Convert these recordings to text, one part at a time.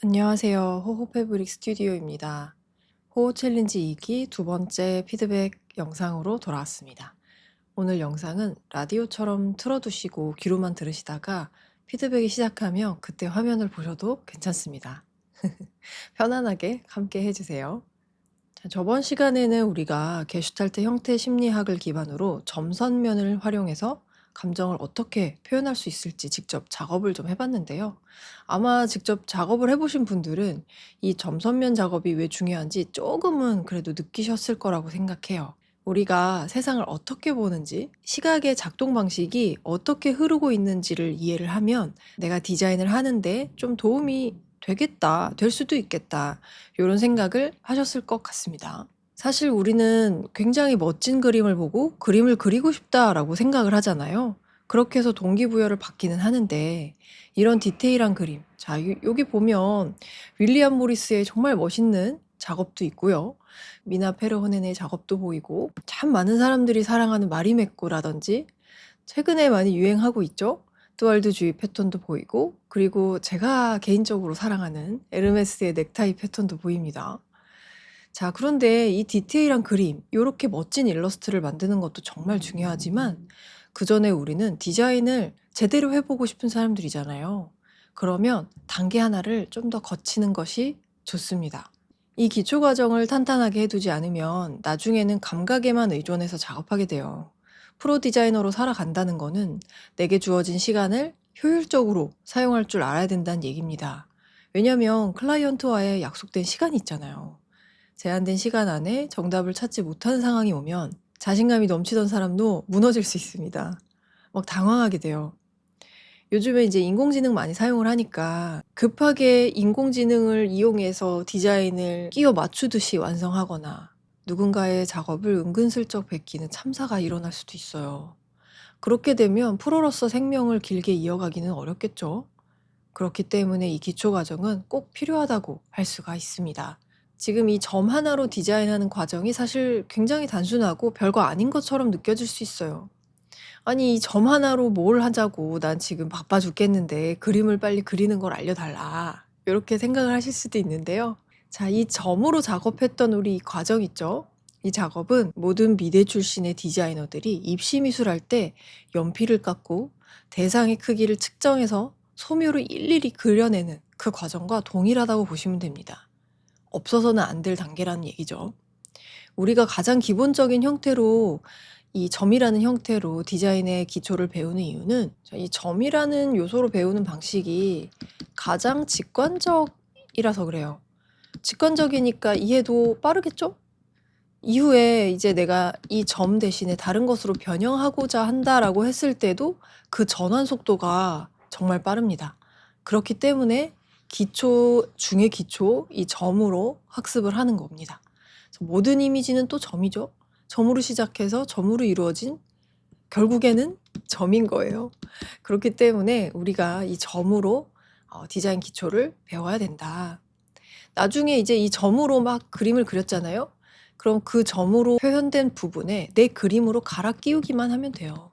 안녕하세요. 호호 패브릭 스튜디오입니다. 호호 챌린지 2기 두 번째 피드백 영상으로 돌아왔습니다. 오늘 영상은 라디오처럼 틀어두시고 귀로만 들으시다가 피드백이 시작하면 그때 화면을 보셔도 괜찮습니다. 편안하게 함께 해주세요. 자, 저번 시간에는 우리가 게슈탈트 형태 심리학을 기반으로 점선면을 활용해서 감정을 어떻게 표현할 수 있을지 직접 작업을 좀 해봤는데요. 아마 직접 작업을 해보신 분들은 이 점선면 작업이 왜 중요한지 조금은 그래도 느끼셨을 거라고 생각해요. 우리가 세상을 어떻게 보는지, 시각의 작동 방식이 어떻게 흐르고 있는지를 이해를 하면 내가 디자인을 하는데 좀 도움이 되겠다, 될 수도 있겠다, 이런 생각을 하셨을 것 같습니다. 사실 우리는 굉장히 멋진 그림을 보고 그림을 그리고 싶다라고 생각을 하잖아요. 그렇게 해서 동기부여를 받기는 하는데 이런 디테일한 그림, 자, 여기 보면 윌리엄 모리스의 정말 멋있는 작업도 있고요. 미나 페르호넨의 작업도 보이고 참 많은 사람들이 사랑하는 마리메꼬라든지 최근에 많이 유행하고 있죠. 뚜알드주의 패턴도 보이고 그리고 제가 개인적으로 사랑하는 에르메스의 넥타이 패턴도 보입니다. 자, 그런데 이 디테일한 그림, 요렇게 멋진 일러스트를 만드는 것도 정말 중요하지만 그 전에 우리는 디자인을 제대로 해보고 싶은 사람들이잖아요. 그러면 단계 하나를 좀 더 거치는 것이 좋습니다. 이 기초 과정을 탄탄하게 해두지 않으면 나중에는 감각에만 의존해서 작업하게 돼요. 프로 디자이너로 살아간다는 거는 내게 주어진 시간을 효율적으로 사용할 줄 알아야 된다는 얘기입니다. 왜냐면 클라이언트와의 약속된 시간이 있잖아요. 제한된 시간 안에 정답을 찾지 못하는 상황이 오면 자신감이 넘치던 사람도 무너질 수 있습니다. 막 당황하게 돼요. 요즘에 이제 인공지능 많이 사용을 하니까 급하게 인공지능을 이용해서 디자인을 끼워 맞추듯이 완성하거나 누군가의 작업을 은근슬쩍 베끼는 참사가 일어날 수도 있어요. 그렇게 되면 프로로서 생명을 길게 이어가기는 어렵겠죠. 그렇기 때문에 이 기초 과정은 꼭 필요하다고 할 수가 있습니다. 지금 이 점 하나로 디자인하는 과정이 사실 굉장히 단순하고 별거 아닌 것처럼 느껴질 수 있어요. 아니, 이 점 하나로 뭘 하자고, 난 지금 바빠 죽겠는데 그림을 빨리 그리는 걸 알려달라, 이렇게 생각을 하실 수도 있는데요. 자, 이 점으로 작업했던 우리 이 과정 있죠? 이 작업은 모든 미대 출신의 디자이너들이 입시 미술할 때 연필을 깎고 대상의 크기를 측정해서 소묘를 일일이 그려내는 그 과정과 동일하다고 보시면 됩니다. 없어서는 안 될 단계라는 얘기죠. 우리가 가장 기본적인 형태로 이 점이라는 형태로 디자인의 기초를 배우는 이유는 이 점이라는 요소로 배우는 방식이 가장 직관적이라서 그래요. 직관적이니까 이해도 빠르겠죠? 이후에 이제 내가 이 점 대신에 다른 것으로 변형하고자 한다라고 했을 때도 그 전환 속도가 정말 빠릅니다. 그렇기 때문에 기초 중의 기초, 이 점으로 학습을 하는 겁니다. 모든 이미지는 또 점이죠. 점으로 시작해서 점으로 이루어진 결국에는 점인 거예요. 그렇기 때문에 우리가 이 점으로 디자인 기초를 배워야 된다. 나중에 이제 이 점으로 막 그림을 그렸잖아요. 그럼 그 점으로 표현된 부분에 내 그림으로 갈아 끼우기만 하면 돼요.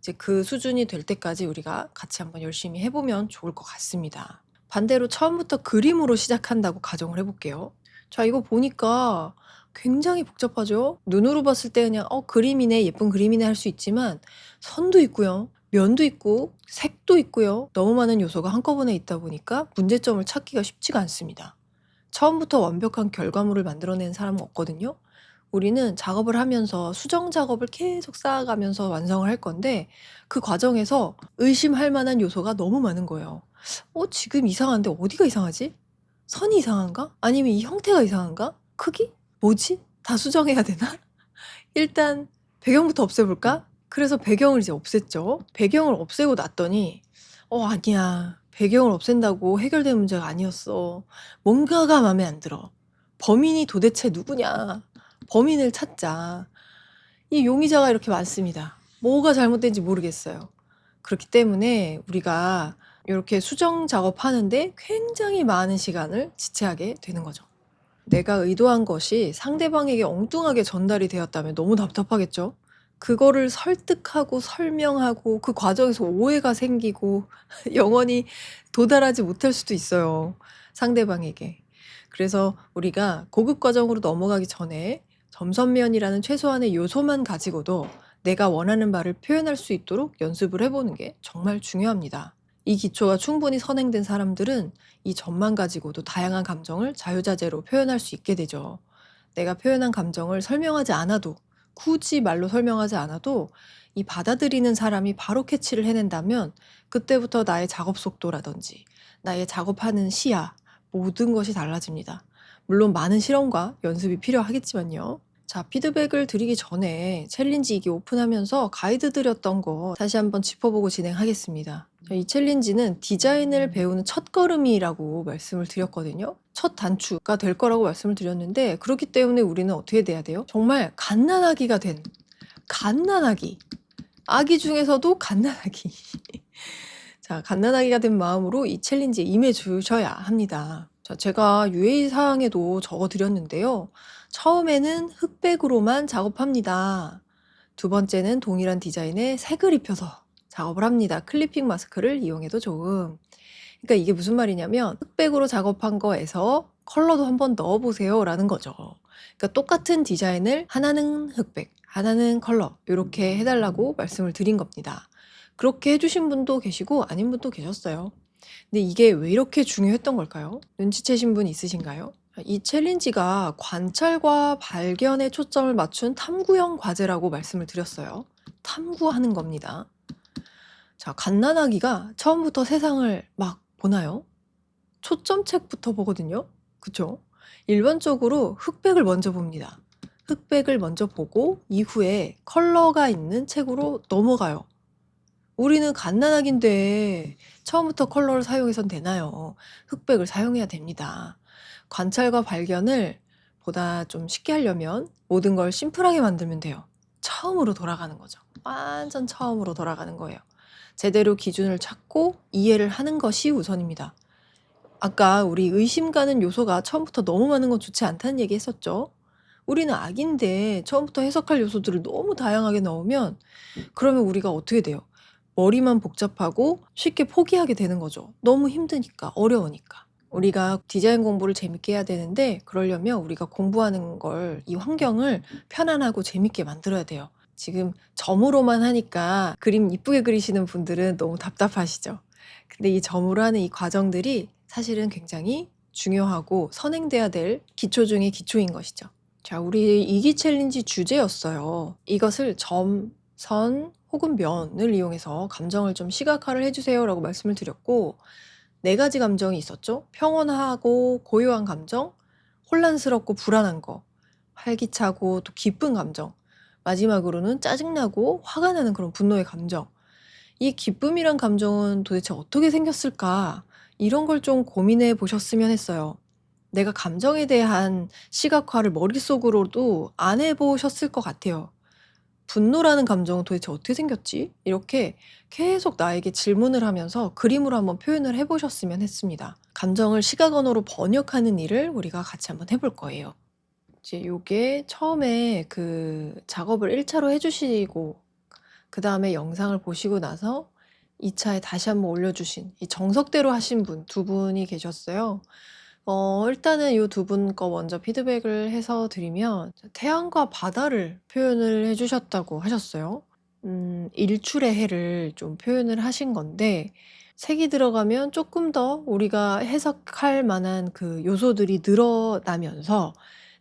이제 그 수준이 될 때까지 우리가 같이 한번 열심히 해보면 좋을 것 같습니다. 반대로 처음부터 그림으로 시작한다고 가정을 해볼게요. 자, 이거 보니까 굉장히 복잡하죠? 눈으로 봤을 때 그냥 그림이네, 예쁜 그림이네 할 수 있지만 선도 있고요. 면도 있고 색도 있고요. 너무 많은 요소가 한꺼번에 있다 보니까 문제점을 찾기가 쉽지가 않습니다. 처음부터 완벽한 결과물을 만들어낸 사람은 없거든요. 우리는 작업을 하면서 수정 작업을 계속 쌓아가면서 완성을 할 건데 그 과정에서 의심할 만한 요소가 너무 많은 거예요. 지금 이상한데 어디가 이상하지? 선이 이상한가? 아니면 이 형태가 이상한가? 크기? 뭐지? 다 수정해야 되나? 일단 배경부터 없애볼까? 그래서 배경을 이제 없앴죠. 배경을 없애고 났더니 아니야. 배경을 없앤다고 해결된 문제가 아니었어. 뭔가가 마음에 안 들어. 범인이 도대체 누구냐? 범인을 찾자. 이 용의자가 이렇게 많습니다. 뭐가 잘못된지 모르겠어요. 그렇기 때문에 우리가 이렇게 수정 작업하는데 굉장히 많은 시간을 지체하게 되는 거죠. 내가 의도한 것이 상대방에게 엉뚱하게 전달이 되었다면 너무 답답하겠죠? 그거를 설득하고 설명하고 그 과정에서 오해가 생기고 영원히 도달하지 못할 수도 있어요. 상대방에게. 그래서 우리가 고급 과정으로 넘어가기 전에 점선면이라는 최소한의 요소만 가지고도 내가 원하는 바를 표현할 수 있도록 연습을 해보는 게 정말 중요합니다. 이 기초가 충분히 선행된 사람들은 이 점만 가지고도 다양한 감정을 자유자재로 표현할 수 있게 되죠. 내가 표현한 감정을 설명하지 않아도, 굳이 말로 설명하지 않아도 이 받아들이는 사람이 바로 캐치를 해낸다면 그때부터 나의 작업 속도라든지 나의 작업하는 시야, 모든 것이 달라집니다. 물론 많은 실험과 연습이 필요하겠지만요. 자, 피드백을 드리기 전에 챌린지 2기 오픈하면서 가이드 드렸던 거 다시 한번 짚어보고 진행하겠습니다. 이 챌린지는 디자인을 배우는 첫걸음이라고 말씀을 드렸거든요. 첫 단추가 될 거라고 말씀을 드렸는데, 그렇기 때문에 우리는 어떻게 돼야 돼요? 정말 갓난아기가 된, 갓난아기. 아기 중에서도 갓난아기. 자, 갓난아기가 된 마음으로 이 챌린지에 임해 주셔야 합니다. 자, 제가 유의사항에도 적어 드렸는데요. 처음에는 흑백으로만 작업합니다. 두 번째는 동일한 디자인에 색을 입혀서 작업을 합니다. 클리핑 마스크를 이용해도 좋음. 그러니까 이게 무슨 말이냐면 흑백으로 작업한 거에서 컬러도 한번 넣어보세요 라는 거죠. 그러니까 똑같은 디자인을 하나는 흑백, 하나는 컬러 이렇게 해달라고 말씀을 드린 겁니다. 그렇게 해주신 분도 계시고 아닌 분도 계셨어요. 근데 이게 왜 이렇게 중요했던 걸까요? 눈치채신 분 있으신가요? 이 챌린지가 관찰과 발견에 초점을 맞춘 탐구형 과제라고 말씀을 드렸어요. 탐구하는 겁니다. 자, 갓난아기가 처음부터 세상을 막 보나요? 초점책부터 보거든요. 그쵸? 일반적으로 흑백을 먼저 봅니다. 흑백을 먼저 보고 이후에 컬러가 있는 책으로 넘어가요. 우리는 갓난아기인데 처음부터 컬러를 사용해선 되나요? 흑백을 사용해야 됩니다. 관찰과 발견을 보다 좀 쉽게 하려면 모든 걸 심플하게 만들면 돼요. 처음으로 돌아가는 거죠. 완전 처음으로 돌아가는 거예요. 제대로 기준을 찾고 이해를 하는 것이 우선입니다. 아까 우리 의심 가는 요소가 처음부터 너무 많은 건 좋지 않다는 얘기 했었죠. 우리는 악인데 처음부터 해석할 요소들을 너무 다양하게 넣으면 그러면 우리가 어떻게 돼요? 머리만 복잡하고 쉽게 포기하게 되는 거죠. 너무 힘드니까, 어려우니까. 우리가 디자인 공부를 재밌게 해야 되는데 그러려면 우리가 공부하는 걸, 이 환경을 편안하고 재밌게 만들어야 돼요. 지금 점으로만 하니까 그림 이쁘게 그리시는 분들은 너무 답답하시죠. 근데 이 점으로 하는 이 과정들이 사실은 굉장히 중요하고 선행돼야 될 기초 중의 기초인 것이죠. 자, 우리 이기 챌린지 주제였어요. 이것을 점, 선 혹은 면을 이용해서 감정을 좀 시각화를 해주세요 라고 말씀을 드렸고, 4가지 감정이 있었죠. 평온하고 고요한 감정, 혼란스럽고 불안한 거, 활기차고 또 기쁜 감정, 마지막으로는 짜증나고 화가 나는 그런 분노의 감정. 이 기쁨이란 감정은 도대체 어떻게 생겼을까? 이런 걸 좀 고민해 보셨으면 했어요. 내가 감정에 대한 시각화를 머릿속으로도 안 해보셨을 것 같아요. 분노라는 감정은 도대체 어떻게 생겼지? 이렇게 계속 나에게 질문을 하면서 그림으로 한번 표현을 해보셨으면 했습니다. 감정을 시각 언어로 번역하는 일을 우리가 같이 한번 해볼 거예요. 이제 요게 처음에 그 작업을 1차로 해주시고 그 다음에 영상을 보시고 나서 2차에 다시 한번 올려주신 이 정석대로 하신 분 2분이 계셨어요. 일단은 이 2분 거 먼저 피드백을 해서 드리면 태양과 바다를 표현을 해주셨다고 하셨어요. 일출의 해를 좀 표현을 하신 건데 색이 들어가면 조금 더 우리가 해석할 만한 그 요소들이 늘어나면서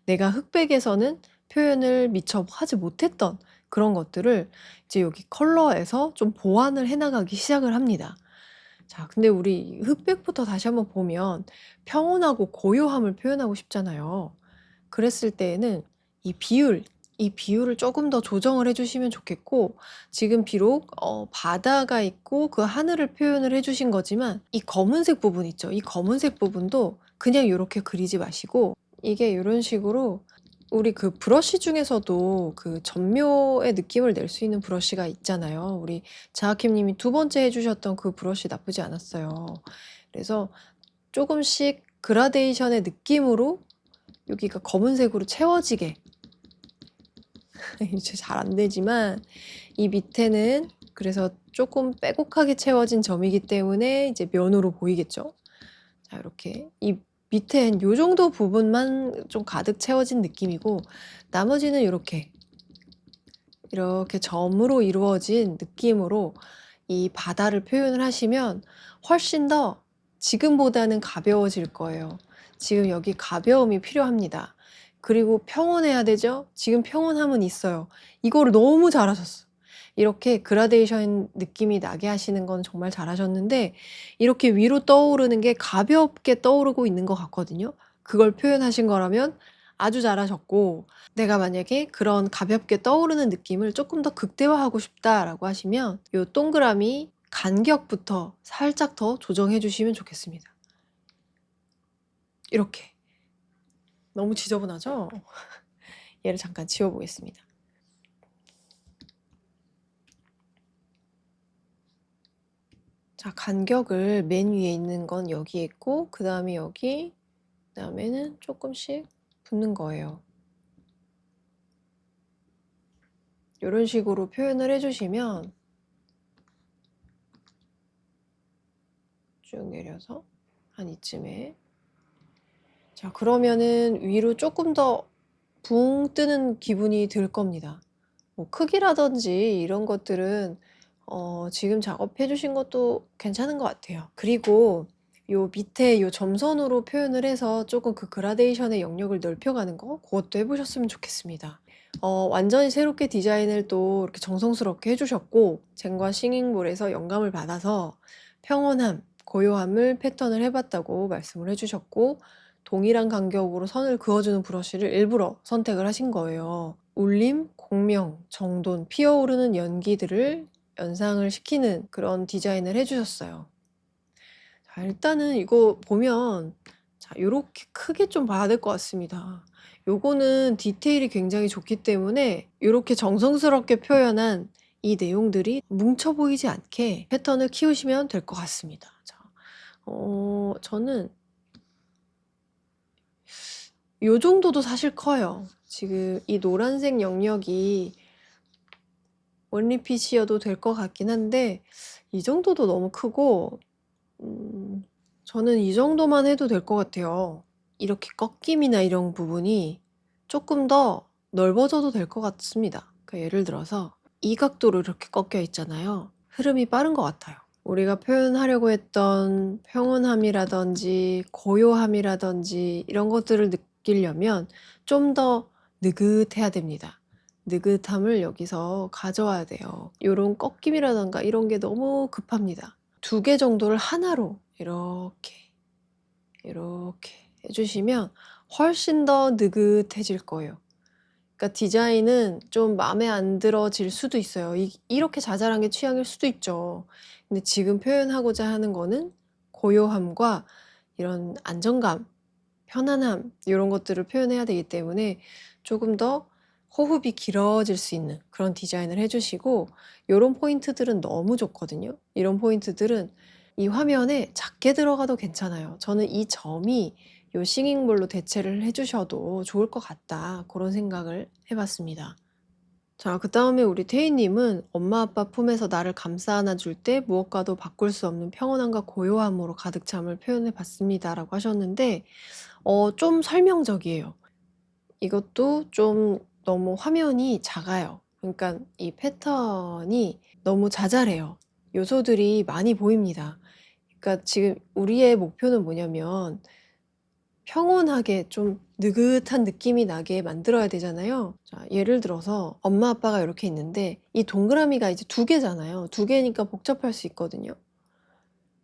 내가 흑백에서는 표현을 미처 하지 못했던 그런 것들을 이제 여기 컬러에서 좀 보완을 해 나가기 시작을 합니다. 자, 근데 우리 흑백부터 다시 한번 보면 평온하고 고요함을 표현하고 싶잖아요. 그랬을 때에는 이 비율을 조금 더 조정을 해주시면 좋겠고, 지금 비록 바다가 있고 그 하늘을 표현을 해주신 거지만 이 검은색 부분 있죠. 이 검은색 부분도 그냥 이렇게 그리지 마시고 이게 이런 식으로 우리 그 브러쉬 중에서도 그 전묘의 느낌을 낼 수 있는 브러쉬가 있잖아요. 우리 자하킴 님이 2번째 해주셨던 그 브러쉬 나쁘지 않았어요. 그래서 조금씩 그라데이션의 느낌으로 여기가 검은색으로 채워지게 이제 잘 안 되지만 이 밑에는 그래서 조금 빼곡하게 채워진 점이기 때문에 이제 면으로 보이겠죠. 자, 이렇게 이 밑엔 요 정도 부분만 좀 가득 채워진 느낌이고, 나머지는 이렇게 점으로 이루어진 느낌으로 이 바다를 표현을 하시면 훨씬 더 지금보다는 가벼워질 거예요. 지금 여기 가벼움이 필요합니다. 그리고 평온해야 되죠? 지금 평온함은 있어요. 이거를 너무 잘하셨어. 이렇게 그라데이션 느낌이 나게 하시는 건 정말 잘하셨는데, 이렇게 위로 떠오르는 게 가볍게 떠오르고 있는 것 같거든요. 그걸 표현하신 거라면 아주 잘하셨고, 내가 만약에 그런 가볍게 떠오르는 느낌을 조금 더 극대화하고 싶다라고 하시면 요 동그라미 간격부터 살짝 더 조정해 주시면 좋겠습니다. 이렇게. 너무 지저분하죠? 얘를 잠깐 지워 보겠습니다. 자, 간격을 맨 위에 있는 건 여기에 있고, 그 다음에 여기, 그 다음에는 조금씩 붓는 거예요. 이런 식으로 표현을 해주시면 쭉 내려서 한 이쯤에, 자, 그러면은 위로 조금 더 붕 뜨는 기분이 들 겁니다. 뭐 크기라든지 이런 것들은 지금 작업해 주신 것도 괜찮은 것 같아요. 그리고 요 밑에 요 점선으로 표현을 해서 조금 그 그라데이션의 영역을 넓혀가는 거, 그것도 해보셨으면 좋겠습니다. 완전히 새롭게 디자인을 또 이렇게 정성스럽게 해주셨고, 젠과 싱잉볼에서 영감을 받아서 평온함, 고요함을 패턴을 해봤다고 말씀을 해주셨고, 동일한 간격으로 선을 그어주는 브러쉬를 일부러 선택을 하신 거예요. 울림, 공명, 정돈, 피어오르는 연기들을 연상을 시키는 그런 디자인을 해주셨어요. 자, 일단은 이거 보면, 자, 요렇게 크게 좀 봐야 될 것 같습니다. 요거는 디테일이 굉장히 좋기 때문에 요렇게 정성스럽게 표현한 이 내용들이 뭉쳐 보이지 않게 패턴을 키우시면 될 것 같습니다. 자, 저는 요 정도도 사실 커요. 지금 이 노란색 영역이 원리핏이어도 될 것 같긴 한데, 이 정도도 너무 크고, 저는 이 정도만 해도 될 것 같아요. 이렇게 꺾임이나 이런 부분이 조금 더 넓어져도 될 것 같습니다. 그러니까 예를 들어서 이 각도로 이렇게 꺾여 있잖아요. 흐름이 빠른 것 같아요. 우리가 표현하려고 했던 평온함이라든지 고요함이라든지 이런 것들을 느끼려면 좀 더 느긋해야 됩니다. 느긋함을 여기서 가져와야 돼요. 이런 꺾임이라던가 이런 게 너무 급합니다. 2개 정도를 하나로 이렇게 해주시면 훨씬 더 느긋해질 거예요. 그러니까 디자인은 좀 마음에 안 들어질 수도 있어요. 이렇게 자잘한 게 취향일 수도 있죠. 근데 지금 표현하고자 하는 거는 고요함과 이런 안정감, 편안함 이런 것들을 표현해야 되기 때문에 조금 더 호흡이 길어질 수 있는 그런 디자인을 해주시고, 이런 포인트들은 너무 좋거든요. 이런 포인트들은 이 화면에 작게 들어가도 괜찮아요. 저는 이 점이 요 싱잉볼로 대체를 해주셔도 좋을 것 같다, 그런 생각을 해봤습니다. 자, 그 다음에 우리 태희님은 엄마 아빠 품에서 나를 감싸 안아줄 때 무엇과도 바꿀 수 없는 평온함과 고요함으로 가득 참을 표현해 봤습니다 라고 하셨는데, 좀 설명적이에요. 이것도 좀 너무 화면이 작아요. 그러니까 이 패턴이 너무 자잘해요. 요소들이 많이 보입니다. 그러니까 지금 우리의 목표는 뭐냐면 평온하게 좀 느긋한 느낌이 나게 만들어야 되잖아요. 자, 예를 들어서 엄마 아빠가 이렇게 있는데 이 동그라미가 이제 2개잖아요. 2개니까 복잡할 수 있거든요.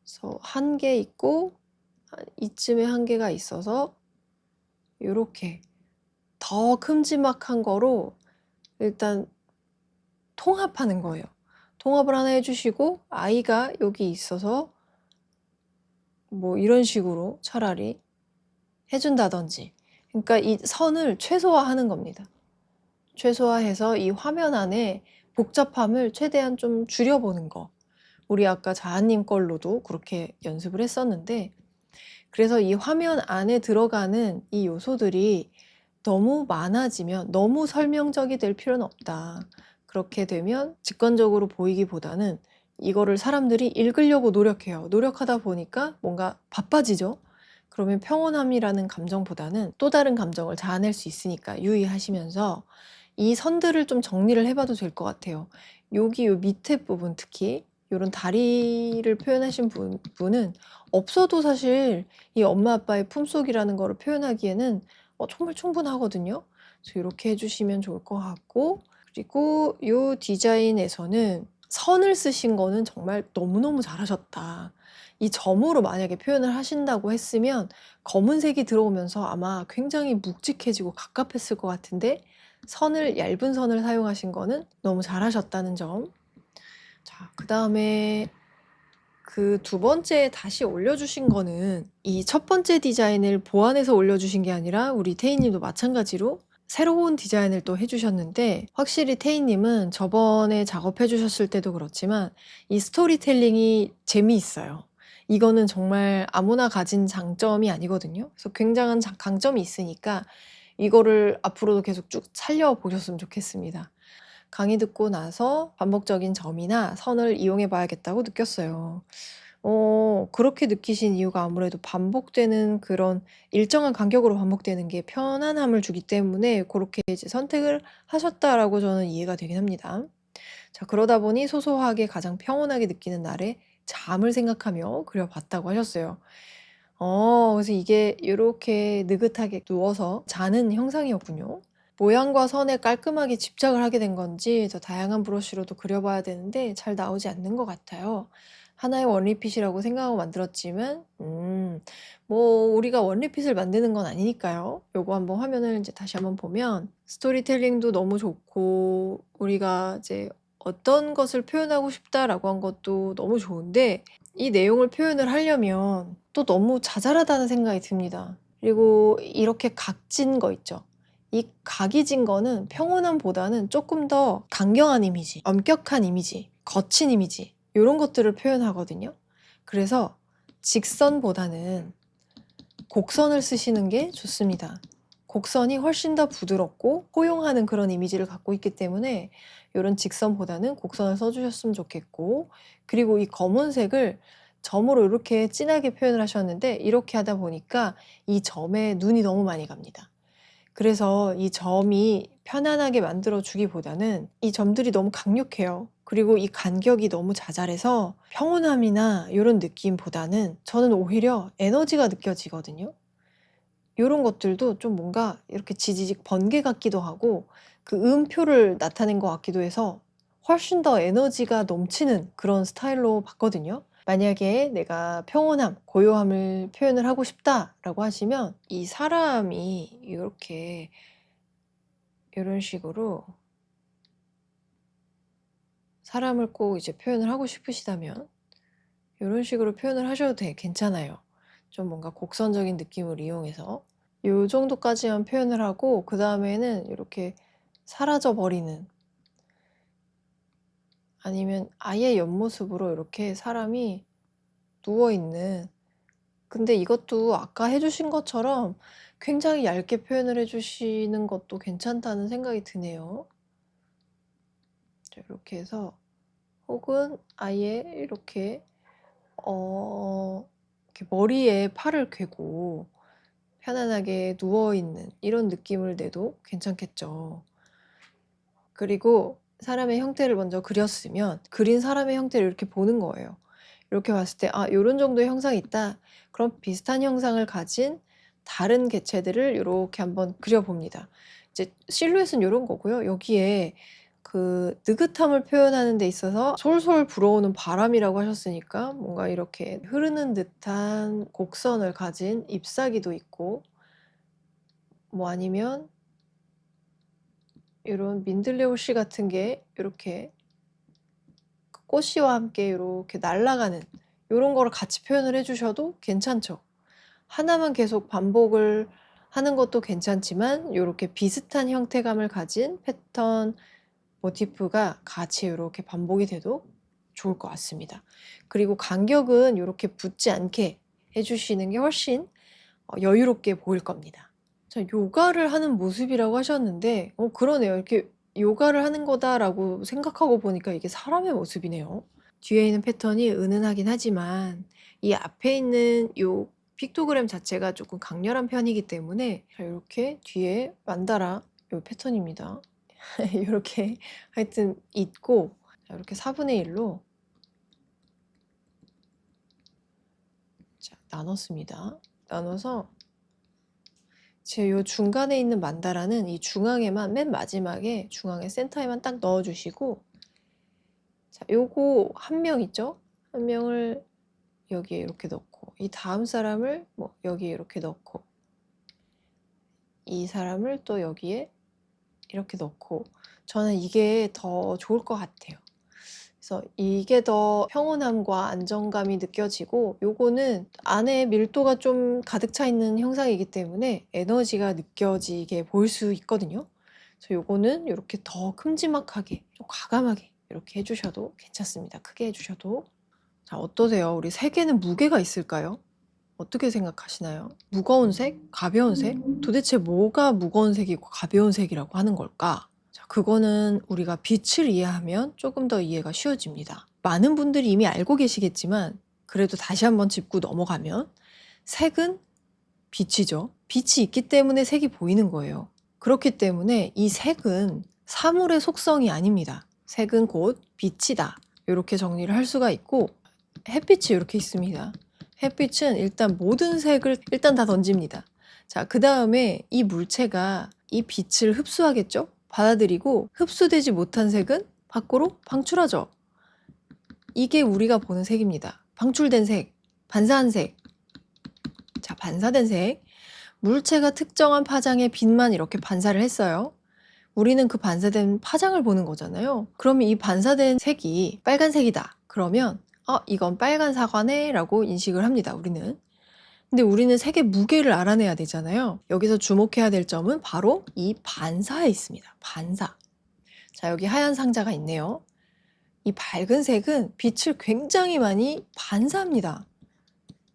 그래서 1개 있고 이쯤에 1개가 있어서 이렇게 더 큼지막한 거로 일단 통합하는 거예요. 통합을 하나 해주시고 아이가 여기 있어서 뭐 이런 식으로 차라리 해준다든지, 그러니까 이 선을 최소화하는 겁니다. 최소화해서 이 화면 안에 복잡함을 최대한 좀 줄여보는 거. 우리 아까 자아님 걸로도 그렇게 연습을 했었는데, 그래서 이 화면 안에 들어가는 이 요소들이 너무 많아지면 너무 설명적이 될 필요는 없다. 그렇게 되면 직관적으로 보이기보다는 이거를 사람들이 읽으려고 노력해요. 노력하다 보니까 뭔가 바빠지죠. 그러면 평온함이라는 감정보다는 또 다른 감정을 자아낼 수 있으니까 유의하시면서 이 선들을 좀 정리를 해 봐도 될 것 같아요. 여기 요 밑에 부분 특히 요런 다리를 표현하신 분은 없어도 사실 이 엄마 아빠의 품속이라는 거를 표현하기에는 정말 충분하거든요. 그래서 요렇게 해 주시면 좋을 것 같고, 그리고 요 디자인에서는 선을 쓰신 거는 정말 너무너무 잘하셨다. 이 점으로 만약에 표현을 하신다고 했으면 검은색이 들어오면서 아마 굉장히 묵직해지고 갑갑했을 것 같은데, 선을 얇은 선을 사용하신 거는 너무 잘하셨다는 점. 자, 그다음에 그 두 번째 다시 올려주신 거는 이 첫 번째 디자인을 보완해서 올려주신 게 아니라 우리 태희 님도 마찬가지로 새로운 디자인을 또 해주셨는데, 확실히 태희 님은 저번에 작업해 주셨을 때도 그렇지만 이 스토리텔링이 재미있어요. 이거는 정말 아무나 가진 장점이 아니거든요. 그래서 굉장한 강점이 있으니까 이거를 앞으로도 계속 쭉 살려보셨으면 좋겠습니다. 강의 듣고 나서 반복적인 점이나 선을 이용해 봐야겠다고 느꼈어요. 그렇게 느끼신 이유가 아무래도 반복되는 그런 일정한 간격으로 반복되는 게 편안함을 주기 때문에 그렇게 이제 선택을 하셨다라고 저는 이해가 되긴 합니다. 자, 그러다 보니 소소하게 가장 평온하게 느끼는 날에 잠을 생각하며 그려봤다고 하셨어요. 그래서 이게 요렇게 느긋하게 누워서 자는 형상이었군요. 모양과 선에 깔끔하게 집착을 하게 된 건지 더 다양한 브러쉬로도 그려봐야 되는데 잘 나오지 않는 것 같아요. 하나의 원리핏이라고 생각하고 만들었지만 뭐 우리가 원리핏을 만드는 건 아니니까요. 요거 한번 화면을 이제 다시 한번 보면 스토리텔링도 너무 좋고 우리가 이제 어떤 것을 표현하고 싶다라고 한 것도 너무 좋은데, 이 내용을 표현을 하려면 또 너무 자잘하다는 생각이 듭니다. 그리고 이렇게 각진 거 있죠. 이 각이 진 거는 평온함보다는 조금 더 강경한 이미지, 엄격한 이미지, 거친 이미지, 이런 것들을 표현하거든요. 그래서 직선보다는 곡선을 쓰시는 게 좋습니다. 곡선이 훨씬 더 부드럽고 포용하는 그런 이미지를 갖고 있기 때문에 이런 직선보다는 곡선을 써주셨으면 좋겠고, 그리고 이 검은색을 점으로 이렇게 진하게 표현을 하셨는데 이렇게 하다 보니까 이 점에 눈이 너무 많이 갑니다. 그래서 이 점이 편안하게 만들어 주기보다는 이 점들이 너무 강력해요. 그리고 이 간격이 너무 자잘해서 평온함이나 이런 느낌보다는 저는 오히려 에너지가 느껴지거든요. 요런 것들도 좀 뭔가 이렇게 지지직 번개 같기도 하고 그 음표를 나타낸 것 같기도 해서 훨씬 더 에너지가 넘치는 그런 스타일로 봤거든요. 만약에 내가 평온함, 고요함을 표현을 하고 싶다라고 하시면 이 사람이 이렇게 이런 식으로 사람을 꼭 이제 표현을 하고 싶으시다면 이런 식으로 표현을 하셔도 괜찮아요. 좀 뭔가 곡선적인 느낌을 이용해서 요 정도까지만 표현을 하고 그 다음에는 이렇게 사라져 버리는, 아니면 아예 옆모습으로 이렇게 사람이 누워있는, 근데 이것도 아까 해주신 것처럼 굉장히 얇게 표현을 해주시는 것도 괜찮다는 생각이 드네요. 이렇게 해서, 혹은 아예 이렇게 이렇게 머리에 팔을 괴고 편안하게 누워있는 이런 느낌을 내도 괜찮겠죠. 그리고 사람의 형태를 먼저 그렸으면 그린 사람의 형태를 이렇게 보는 거예요. 이렇게 봤을 때 요런 정도의 형상이 있다. 그럼 비슷한 형상을 가진 다른 개체들을 이렇게 한번 그려봅니다. 이제 실루엣은 요런 거고요. 여기에 그 느긋함을 표현하는 데 있어서 솔솔 불어오는 바람이라고 하셨으니까 뭔가 이렇게 흐르는 듯한 곡선을 가진 잎사귀도 있고, 뭐 아니면 요런 민들레호씨 같은 게 이렇게 꽃씨와 함께 이렇게 날아가는 요런 거를 같이 표현을 해주셔도 괜찮죠. 하나만 계속 반복을 하는 것도 괜찮지만 요렇게 비슷한 형태감을 가진 패턴 모티프가 같이 이렇게 반복이 돼도 좋을 것 같습니다. 그리고 간격은 이렇게 붙지 않게 해주시는 게 훨씬 여유롭게 보일 겁니다. 자, 요가를 하는 모습이라고 하셨는데 그러네요. 이렇게 요가를 하는 거다라고 생각하고 보니까 이게 사람의 모습이네요. 뒤에 있는 패턴이 은은하긴 하지만 이 앞에 있는 요 픽토그램 자체가 조금 강렬한 편이기 때문에 이렇게 뒤에 만다라 요 패턴입니다. 이렇게 하여튼 있고 이렇게 4분의 1로 나눴습니다. 나눠서 제 요 중간에 있는 만다라는 이 중앙에만 맨 마지막에 중앙에 센터에만 딱 넣어주시고 자, 요거 한 명 있죠? 한 명을 여기에 이렇게 넣고 이 다음 사람을 뭐 여기에 이렇게 넣고 이 사람을 또 여기에 이렇게 넣고 저는 이게 더 좋을 것 같아요. 그래서 이게 더 평온함과 안정감이 느껴지고 요거는 안에 밀도가 좀 가득 차 있는 형상이기 때문에 에너지가 느껴지게 보일 수 있거든요. 그래서 요거는 이렇게 더 큼지막하게 좀 과감하게 이렇게 해주셔도 괜찮습니다. 크게 해주셔도. 자, 어떠세요? 우리 색에는 무게가 있을까요? 어떻게 생각하시나요? 무거운 색? 가벼운 색? 도대체 뭐가 무거운 색이고 가벼운 색이라고 하는 걸까? 자, 그거는 우리가 빛을 이해하면 조금 더 이해가 쉬워집니다. 많은 분들이 이미 알고 계시겠지만 그래도 다시 한번 짚고 넘어가면 색은 빛이죠. 빛이 있기 때문에 색이 보이는 거예요. 그렇기 때문에 이 색은 사물의 속성이 아닙니다. 색은 곧 빛이다. 이렇게 정리를 할 수가 있고 햇빛이 이렇게 있습니다. 햇빛은 일단 모든 색을 일단 다 던집니다. 자, 그 다음에 이 물체가 이 빛을 흡수하겠죠? 받아들이고 흡수되지 못한 색은 밖으로 방출하죠. 이게 우리가 보는 색입니다. 방출된 색, 반사한 색. 자, 반사된 색. 물체가 특정한 파장의 빛만 이렇게 반사를 했어요. 우리는 그 반사된 파장을 보는 거잖아요. 그러면 이 반사된 색이 빨간색이다. 그러면 이건 빨간 사과네 라고 인식을 합니다. 우리는. 근데 우리는 색의 무게를 알아내야 되잖아요. 여기서 주목해야 될 점은 바로 이 반사에 있습니다. 반사. 자, 여기 하얀 상자가 있네요. 이 밝은 색은 빛을 굉장히 많이 반사합니다.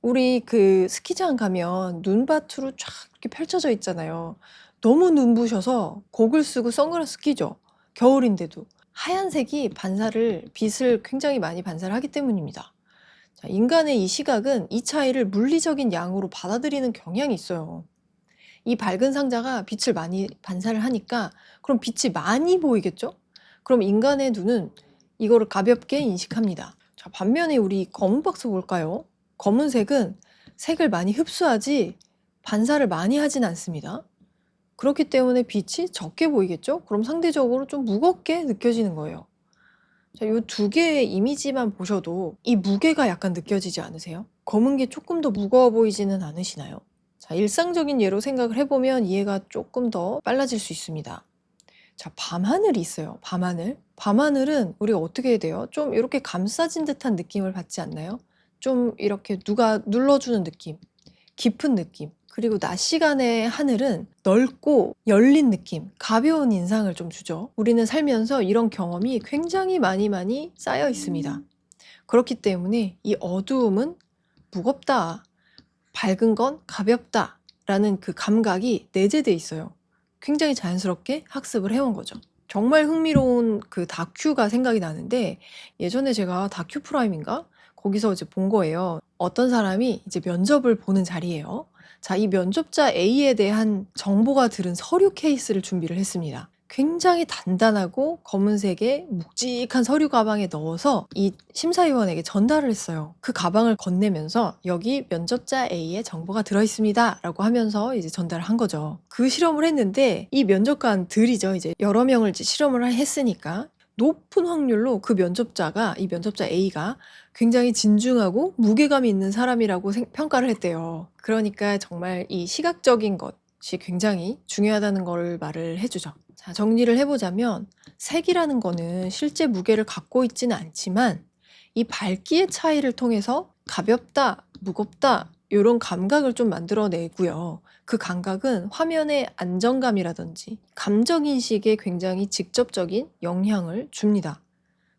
우리 그 스키장 가면 눈밭으로 쫙 이렇게 펼쳐져 있잖아요. 너무 눈부셔서 고글 쓰고 선글라스 끼죠. 겨울인데도. 하얀색이 빛을 굉장히 많이 반사를 하기 때문입니다. 자, 인간의 이 시각은 이 차이를 물리적인 양으로 받아들이는 경향이 있어요. 이 밝은 상자가 빛을 많이 반사를 하니까 그럼 빛이 많이 보이겠죠? 그럼 인간의 눈은 이거를 가볍게 인식합니다. 자, 반면에 우리 검은 박스 볼까요? 검은색은 색을 많이 흡수하지 반사를 많이 하진 않습니다. 그렇기 때문에 빛이 적게 보이겠죠? 그럼 상대적으로 좀 무겁게 느껴지는 거예요. 자, 요 두 개의 이미지만 보셔도 이 무게가 약간 느껴지지 않으세요? 검은 게 조금 더 무거워 보이지는 않으시나요? 자, 일상적인 예로 생각을 해보면 이해가 조금 더 빨라질 수 있습니다. 자, 밤하늘이 있어요. 밤하늘. 밤하늘은 우리가 어떻게 해야 돼요? 좀 이렇게 감싸진 듯한 느낌을 받지 않나요? 좀 이렇게 누가 눌러주는 느낌, 깊은 느낌. 그리고 낮 시간의 하늘은 넓고 열린 느낌, 가벼운 인상을 좀 주죠. 우리는 살면서 이런 경험이 굉장히 많이 쌓여 있습니다. 그렇기 때문에 이 어두움은 무겁다, 밝은 건 가볍다 라는 그 감각이 내재돼 있어요. 굉장히 자연스럽게 학습을 해온 거죠. 정말 흥미로운 그 다큐가 생각이 나는데 예전에 제가 다큐 프라임인가? 거기서 이제 본 거예요. 어떤 사람이 이제 면접을 보는 자리예요. 자, 이 면접자 A에 대한 정보가 들은 서류 케이스를 준비를 했습니다. 굉장히 단단하고 검은색의 묵직한 서류 가방에 넣어서 이 심사위원에게 전달을 했어요. 그 가방을 건네면서 여기 면접자 A의 정보가 들어있습니다 라고 하면서 이제 전달을 한 거죠. 그 실험을 했는데 이 면접관들이죠. 이제 여러 명을 이제 실험을 했으니까 높은 확률로 그 면접자가 이 면접자 A가 굉장히 진중하고 무게감이 있는 사람이라고 평가를 했대요. 그러니까 정말 이 시각적인 것이 굉장히 중요하다는 걸 말을 해주죠. 자, 정리를 해보자면 색이라는 거는 실제 무게를 갖고 있지는 않지만 이 밝기의 차이를 통해서 가볍다, 무겁다 이런 감각을 좀 만들어내고요. 그 감각은 화면의 안정감이라든지 감정인식에 굉장히 직접적인 영향을 줍니다.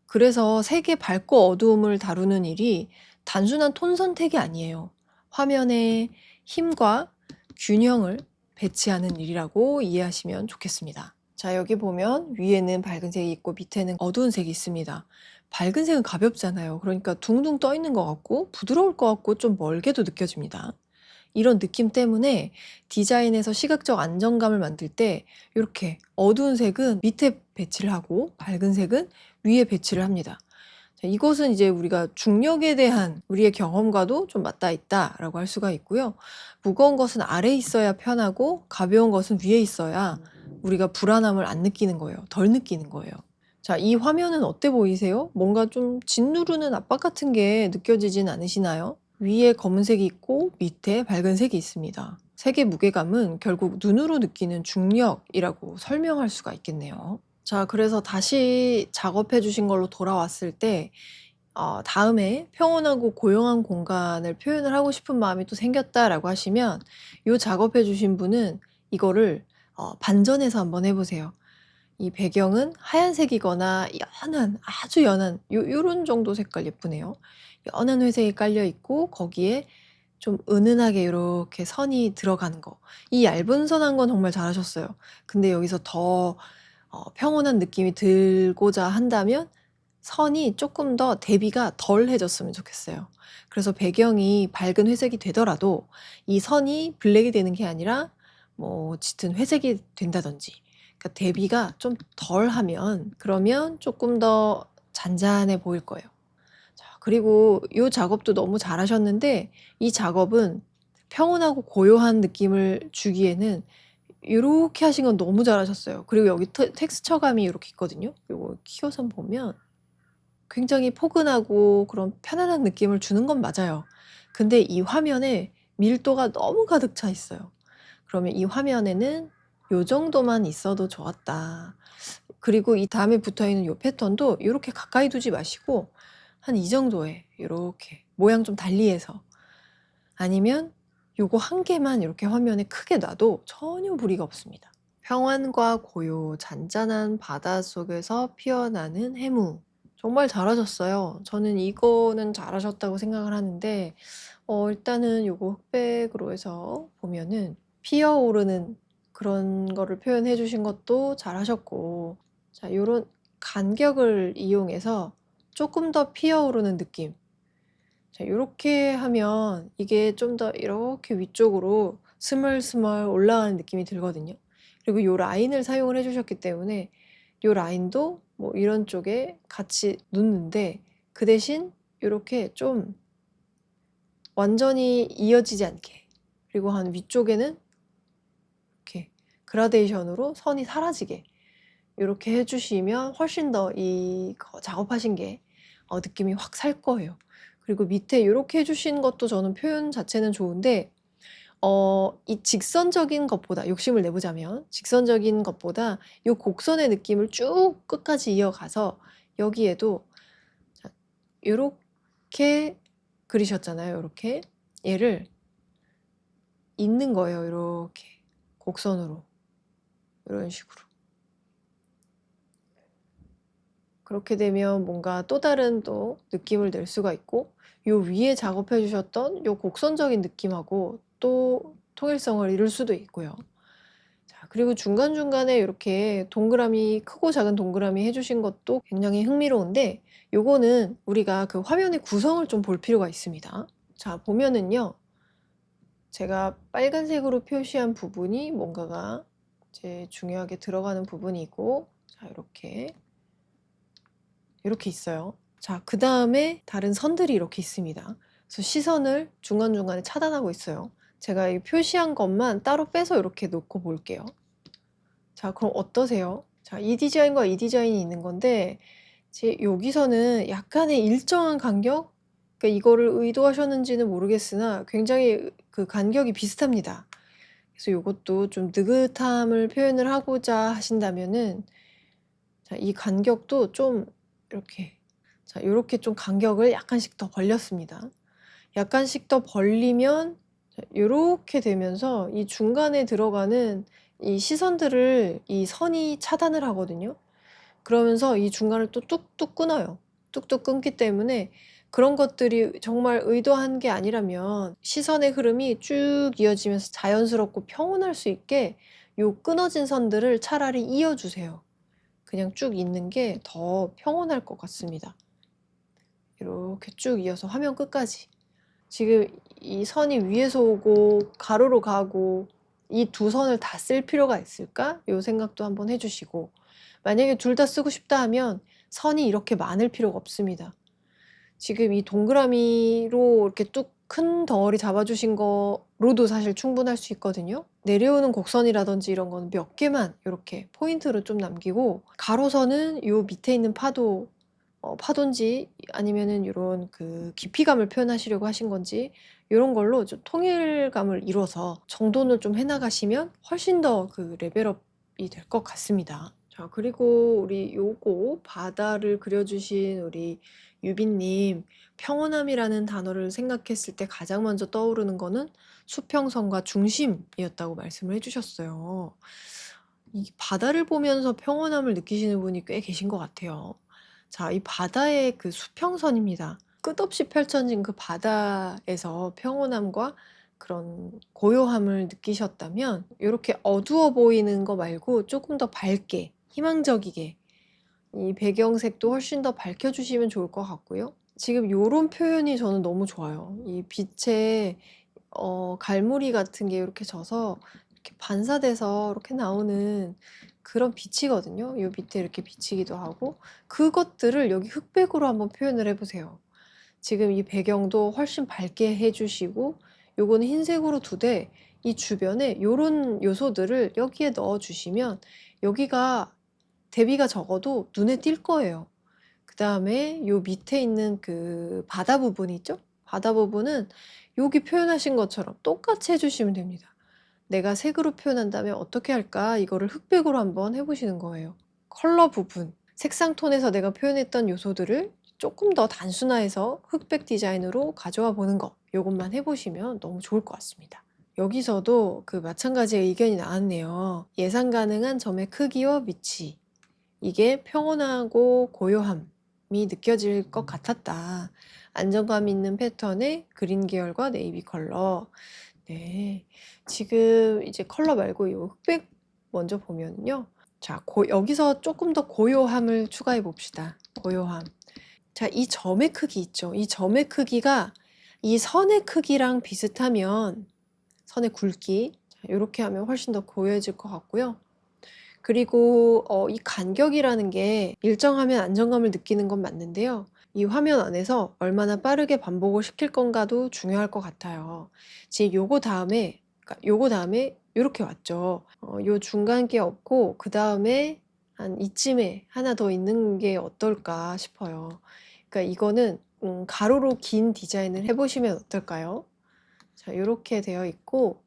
그래서 색의 밝고 어두움을 다루는 일이 단순한 톤 선택이 아니에요. 화면의 힘과 균형을 배치하는 일이라고 이해하시면 좋겠습니다. 자, 여기 보면 위에는 밝은 색이 있고 밑에는 어두운 색이 있습니다. 밝은 색은 가볍잖아요. 그러니까 둥둥 떠 있는 것 같고 부드러울 것 같고 좀 멀게도 느껴집니다. 이런 느낌 때문에 디자인에서 시각적 안정감을 만들 때 이렇게 어두운 색은 밑에 배치를 하고 밝은 색은 위에 배치를 합니다. 자, 이것은 이제 우리가 중력에 대한 우리의 경험과도 좀 맞닿아 있다라고 할 수가 있고요. 무거운 것은 아래에 있어야 편하고 가벼운 것은 위에 있어야 우리가 불안함을 안 느끼는 거예요. 덜 느끼는 거예요. 자, 이 화면은 어때 보이세요? 뭔가 좀 짓누르는 압박 같은 게 느껴지진 않으시나요? 위에 검은색이 있고 밑에 밝은 색이 있습니다. 색의 무게감은 결국 눈으로 느끼는 중력이라고 설명할 수가 있겠네요. 자, 그래서 다시 작업해 주신 걸로 돌아왔을 때 다음에 평온하고 고요한 공간을 표현을 하고 싶은 마음이 또 생겼다라고 하시면 요 작업해 주신 분은 이거를 반전해서 한번 해 보세요. 이 배경은 하얀색이거나 연한, 아주 연한 요런 정도 색깔 예쁘네요. 연한 회색이 깔려 있고 거기에 좀 은은하게 요렇게 선이 들어가는 거. 이 얇은 선 한 건 정말 잘하셨어요. 근데 여기서 더 평온한 느낌이 들고자 한다면 선이 조금 더 대비가 덜해졌으면 좋겠어요. 그래서 배경이 밝은 회색이 되더라도 이 선이 블랙이 되는 게 아니라 뭐 짙은 회색이 된다든지, 그러니까 대비가 좀 덜하면 그러면 조금 더 잔잔해 보일 거예요. 자, 그리고 이 작업도 너무 잘하셨는데 이 작업은 평온하고 고요한 느낌을 주기에는 요렇게 하신 건 너무 잘하셨어요. 그리고 여기 텍스처감이 이렇게 있거든요. 요거 키워서 보면 굉장히 포근하고 그런 편안한 느낌을 주는 건 맞아요. 근데 이 화면에 밀도가 너무 가득 차 있어요. 그러면 이 화면에는 요 정도만 있어도 좋았다. 그리고 이 다음에 붙어 있는 요 패턴도 요렇게 가까이 두지 마시고 한 이 정도에 요렇게 모양 좀 달리해서, 아니면 요거 한 개만 이렇게 화면에 크게 놔도 전혀 무리가 없습니다. 평안과 고요, 잔잔한 바다 속에서 피어나는 해무. 정말 잘하셨어요. 저는 이거는 잘하셨다고 생각을 하는데 일단은 요거 흑백으로 해서 보면은 피어오르는 그런 거를 표현해 주신 것도 잘하셨고, 자, 요런 간격을 이용해서 조금 더 피어오르는 느낌. 자, 요렇게 하면 이게 좀 더 이렇게 위쪽으로 스멀스멀 올라가는 느낌이 들거든요. 그리고 요 라인을 사용을 해 주셨기 때문에 요 라인도 뭐 이런 쪽에 같이 놓는데, 그 대신 요렇게 좀 완전히 이어지지 않게, 그리고 한 위쪽에는 이렇게 그라데이션으로 선이 사라지게 요렇게 해 주시면 훨씬 더 이거 작업하신 게 느낌이 확 살 거예요. 그리고 밑에 요렇게 해 주신 것도 저는 표현 자체는 좋은데 이 직선적인 것보다, 욕심을 내보자면 직선적인 것보다 요 곡선의 느낌을 쭉 끝까지 이어가서 여기에도 자, 요렇게 그리셨잖아요. 요렇게 얘를 잇는 거예요. 요렇게 곡선으로 요런 식으로. 그렇게 되면 뭔가 또 다른 또 느낌을 낼 수가 있고, 요 위에 작업해 주셨던 요 곡선적인 느낌하고 또 통일성을 이룰 수도 있고요. 자, 그리고 중간중간에 이렇게 동그라미, 크고 작은 동그라미 해 주신 것도 굉장히 흥미로운데, 요거는 우리가 그 화면의 구성을 좀 볼 필요가 있습니다. 자, 보면은요. 제가 빨간색으로 표시한 부분이 뭔가가 이제 중요하게 들어가는 부분이고, 자, 이렇게 있어요. 자, 그다음에 다른 선들이 이렇게 있습니다. 그래서 시선을 중간중간에 차단하고 있어요. 제가 이 표시한 것만 따로 빼서 이렇게 놓고 볼게요. 자, 그럼 어떠세요? 자, 이 디자인과 이 디자인이 있는 건데 여기서는 약간의 일정한 간격? 그러니까 이거를 의도하셨는지는 모르겠으나 굉장히 그 간격이 비슷합니다. 그래서 요것도 좀 느긋함을 표현을 하고자 하신다면은 자, 이 간격도 좀 이렇게, 자, 요렇게 좀 간격을 약간씩 더 벌렸습니다. 약간씩 더 벌리면 요렇게 되면서 이 중간에 들어가는 이 시선들을 이 선이 차단을 하거든요. 그러면서 이 중간을 또 뚝뚝 끊어요. 뚝뚝 끊기 때문에 그런 것들이 정말 의도한 게 아니라면 시선의 흐름이 쭉 이어지면서 자연스럽고 평온할 수 있게 요 끊어진 선들을 차라리 이어주세요. 그냥 쭉 있는 게 더 평온할 것 같습니다. 이렇게 쭉 이어서 화면 끝까지. 지금 이 선이 위에서 오고 가로로 가고 이 두 선을 다 쓸 필요가 있을까? 요 생각도 한번 해주시고, 만약에 둘 다 쓰고 싶다 하면 선이 이렇게 많을 필요가 없습니다. 지금 이 동그라미로 이렇게 뚝 큰 덩어리 잡아주신 거로도 사실 충분할 수 있거든요. 내려오는 곡선이라든지 이런 거는 몇 개만 이렇게 포인트로 좀 남기고, 가로선은 요 밑에 있는 파도인지 아니면은 이런 그 깊이감을 표현하시려고 하신 건지 이런 걸로 좀 통일감을 이뤄서 정돈을 좀 해나가시면 훨씬 더 그 레벨업이 될 것 같습니다. 자, 그리고 우리 요거 바다를 그려주신 우리 유빈님, 평온함이라는 단어를 생각했을 때 가장 먼저 떠오르는 거는 수평선과 중심이었다고 말씀을 해주셨어요. 이 바다를 보면서 평온함을 느끼시는 분이 꽤 계신 것 같아요. 자, 이 바다의 그 수평선입니다. 끝없이 펼쳐진 그 바다에서 평온함과 그런 고요함을 느끼셨다면 이렇게 어두워 보이는 거 말고 조금 더 밝게, 희망적이게 이 배경색도 훨씬 더 밝혀주시면 좋을 것 같고요. 지금 요런 표현이 저는 너무 좋아요. 이 빛에 갈무리 같은 게 이렇게 져서 이렇게 반사돼서 이렇게 나오는 그런 빛이거든요. 요 밑에 이렇게 비치기도 하고, 그것들을 여기 흑백으로 한번 표현을 해보세요. 지금 이 배경도 훨씬 밝게 해주시고, 요거는 흰색으로 두되 이 주변에 요런 요소들을 여기에 넣어주시면 여기가 대비가 적어도 눈에 띌 거예요. 그 다음에 요 밑에 있는 그 바다 부분 있죠? 바다 부분은 여기 표현하신 것처럼 똑같이 해주시면 됩니다. 내가 색으로 표현한다면 어떻게 할까? 이거를 흑백으로 한번 해보시는 거예요. 컬러 부분, 색상 톤에서 내가 표현했던 요소들을 조금 더 단순화해서 흑백 디자인으로 가져와 보는 거, 요것만 해보시면 너무 좋을 것 같습니다. 여기서도 그 마찬가지의 의견이 나왔네요. 예상 가능한 점의 크기와 위치, 이게 평온하고 고요함이 느껴질 것 같았다. 안정감 있는 패턴의 그린 계열과 네이비 컬러. 네, 지금 이제 컬러 말고 이 흑백 먼저 보면요. 자, 여기서 조금 더 고요함을 추가해 봅시다. 고요함. 자, 이 점의 크기 있죠. 이 점의 크기가 이 선의 크기랑 비슷하면, 선의 굵기, 이렇게 하면 훨씬 더 고요해질 것 같고요. 그리고 이 간격이라는 게 일정하면 안정감을 느끼는 건 맞는데요. 이 화면 안에서 얼마나 빠르게 반복을 시킬 건가도 중요할 것 같아요. 지금 요거 다음에, 그러니까 요거 다음에 요렇게 왔죠. 요 중간 게 없고 그 다음에 한 이쯤에 하나 더 있는 게 어떨까 싶어요. 그러니까 이거는 가로로 긴 디자인을 해보시면 어떨까요? 자, 요렇게 되어 있고,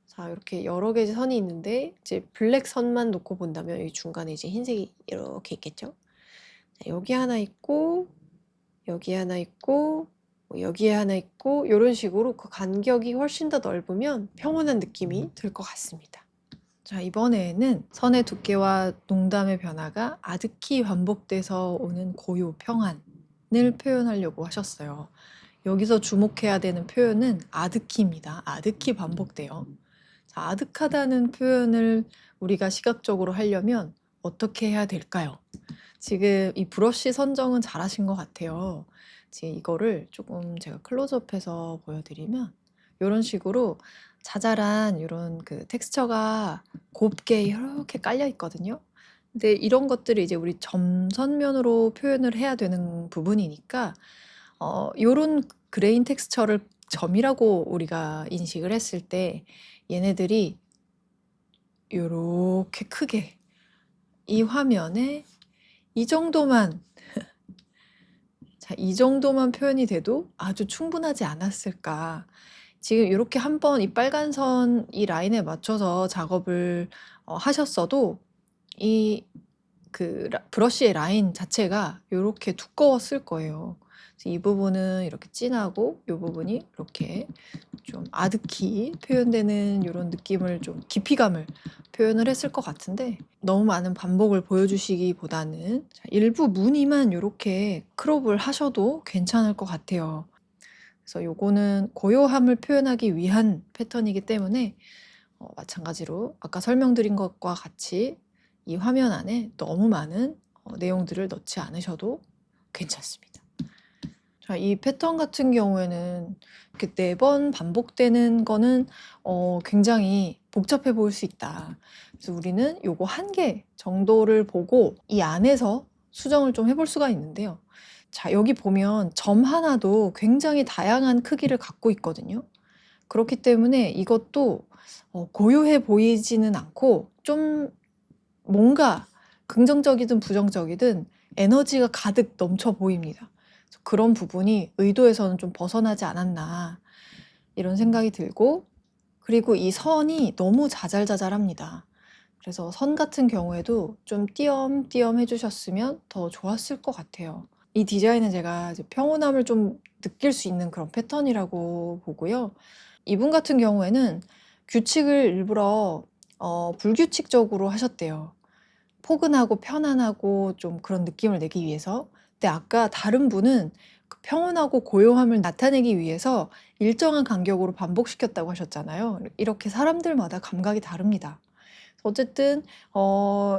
자, 이렇게 여러 개의 선이 있는데 이제 블랙 선만 놓고 본다면 이 중간에 이제 흰색이 이렇게 있겠죠. 자, 여기 하나 있고 여기 하나 있고 뭐 여기에 하나 있고 이런 식으로 그 간격이 훨씬 더 넓으면 평온한 느낌이 들 것 같습니다. 자, 이번에는 선의 두께와 농담의 변화가 아득히 반복돼서 오는 고요, 평안을 표현하려고 하셨어요. 여기서 주목해야 되는 표현은 아득히입니다. 아득히 반복돼요. 자, 아득하다는 표현을 우리가 시각적으로 하려면 어떻게 해야 될까요? 지금 이 브러쉬 선정은 잘하신 것 같아요. 지금 이거를 조금 제가 클로즈업해서 보여드리면 이런 식으로 자잘한 이런 그 텍스처가 곱게 이렇게 깔려 있거든요. 근데 이런 것들이 이제 우리 점선면으로 표현을 해야 되는 부분이니까 요런 그레인 텍스처를 점이라고 우리가 인식을 했을 때 얘네들이 요렇게 크게 이 화면에 이 정도만 자, 이 정도만 표현이 돼도 아주 충분하지 않았을까. 지금 이렇게 한번 이 빨간 선 이 라인에 맞춰서 작업을 하셨어도 이 그 브러쉬의 라인 자체가 이렇게 두꺼웠을 거예요. 이 부분은 이렇게 진하고 이 부분이 이렇게 좀 아득히 표현되는 이런 느낌을 좀 깊이감을 표현을 했을 것 같은데, 너무 많은 반복을 보여주시기보다는 일부 무늬만 이렇게 크롭을 하셔도 괜찮을 것 같아요. 그래서 요거는 고요함을 표현하기 위한 패턴이기 때문에 마찬가지로 아까 설명드린 것과 같이 이 화면 안에 너무 많은 내용들을 넣지 않으셔도 괜찮습니다. 자, 이 패턴 같은 경우에는 이렇게 4번 반복되는 거는 굉장히 복잡해 보일 수 있다. 그래서 우리는 요거 1개 정도를 보고 이 안에서 수정을 좀 해볼 수가 있는데요. 자, 여기 보면 점 하나도 굉장히 다양한 크기를 갖고 있거든요. 그렇기 때문에 이것도 고요해 보이지는 않고 좀 뭔가 긍정적이든 부정적이든 에너지가 가득 넘쳐 보입니다. 그래서 그런 부분이 의도에서는 좀 벗어나지 않았나 이런 생각이 들고, 그리고 이 선이 너무 자잘자잘합니다. 그래서 선 같은 경우에도 좀 띄엄띄엄 해주셨으면 더 좋았을 것 같아요. 이 디자인은 제가 이제 평온함을 좀 느낄 수 있는 그런 패턴이라고 보고요. 이분 같은 경우에는 규칙을 일부러 불규칙적으로 하셨대요. 포근하고 편안하고 좀 그런 느낌을 내기 위해서. 근데 아까 다른 분은 그 평온하고 고요함을 나타내기 위해서 일정한 간격으로 반복시켰다고 하셨잖아요. 이렇게 사람들마다 감각이 다릅니다. 어쨌든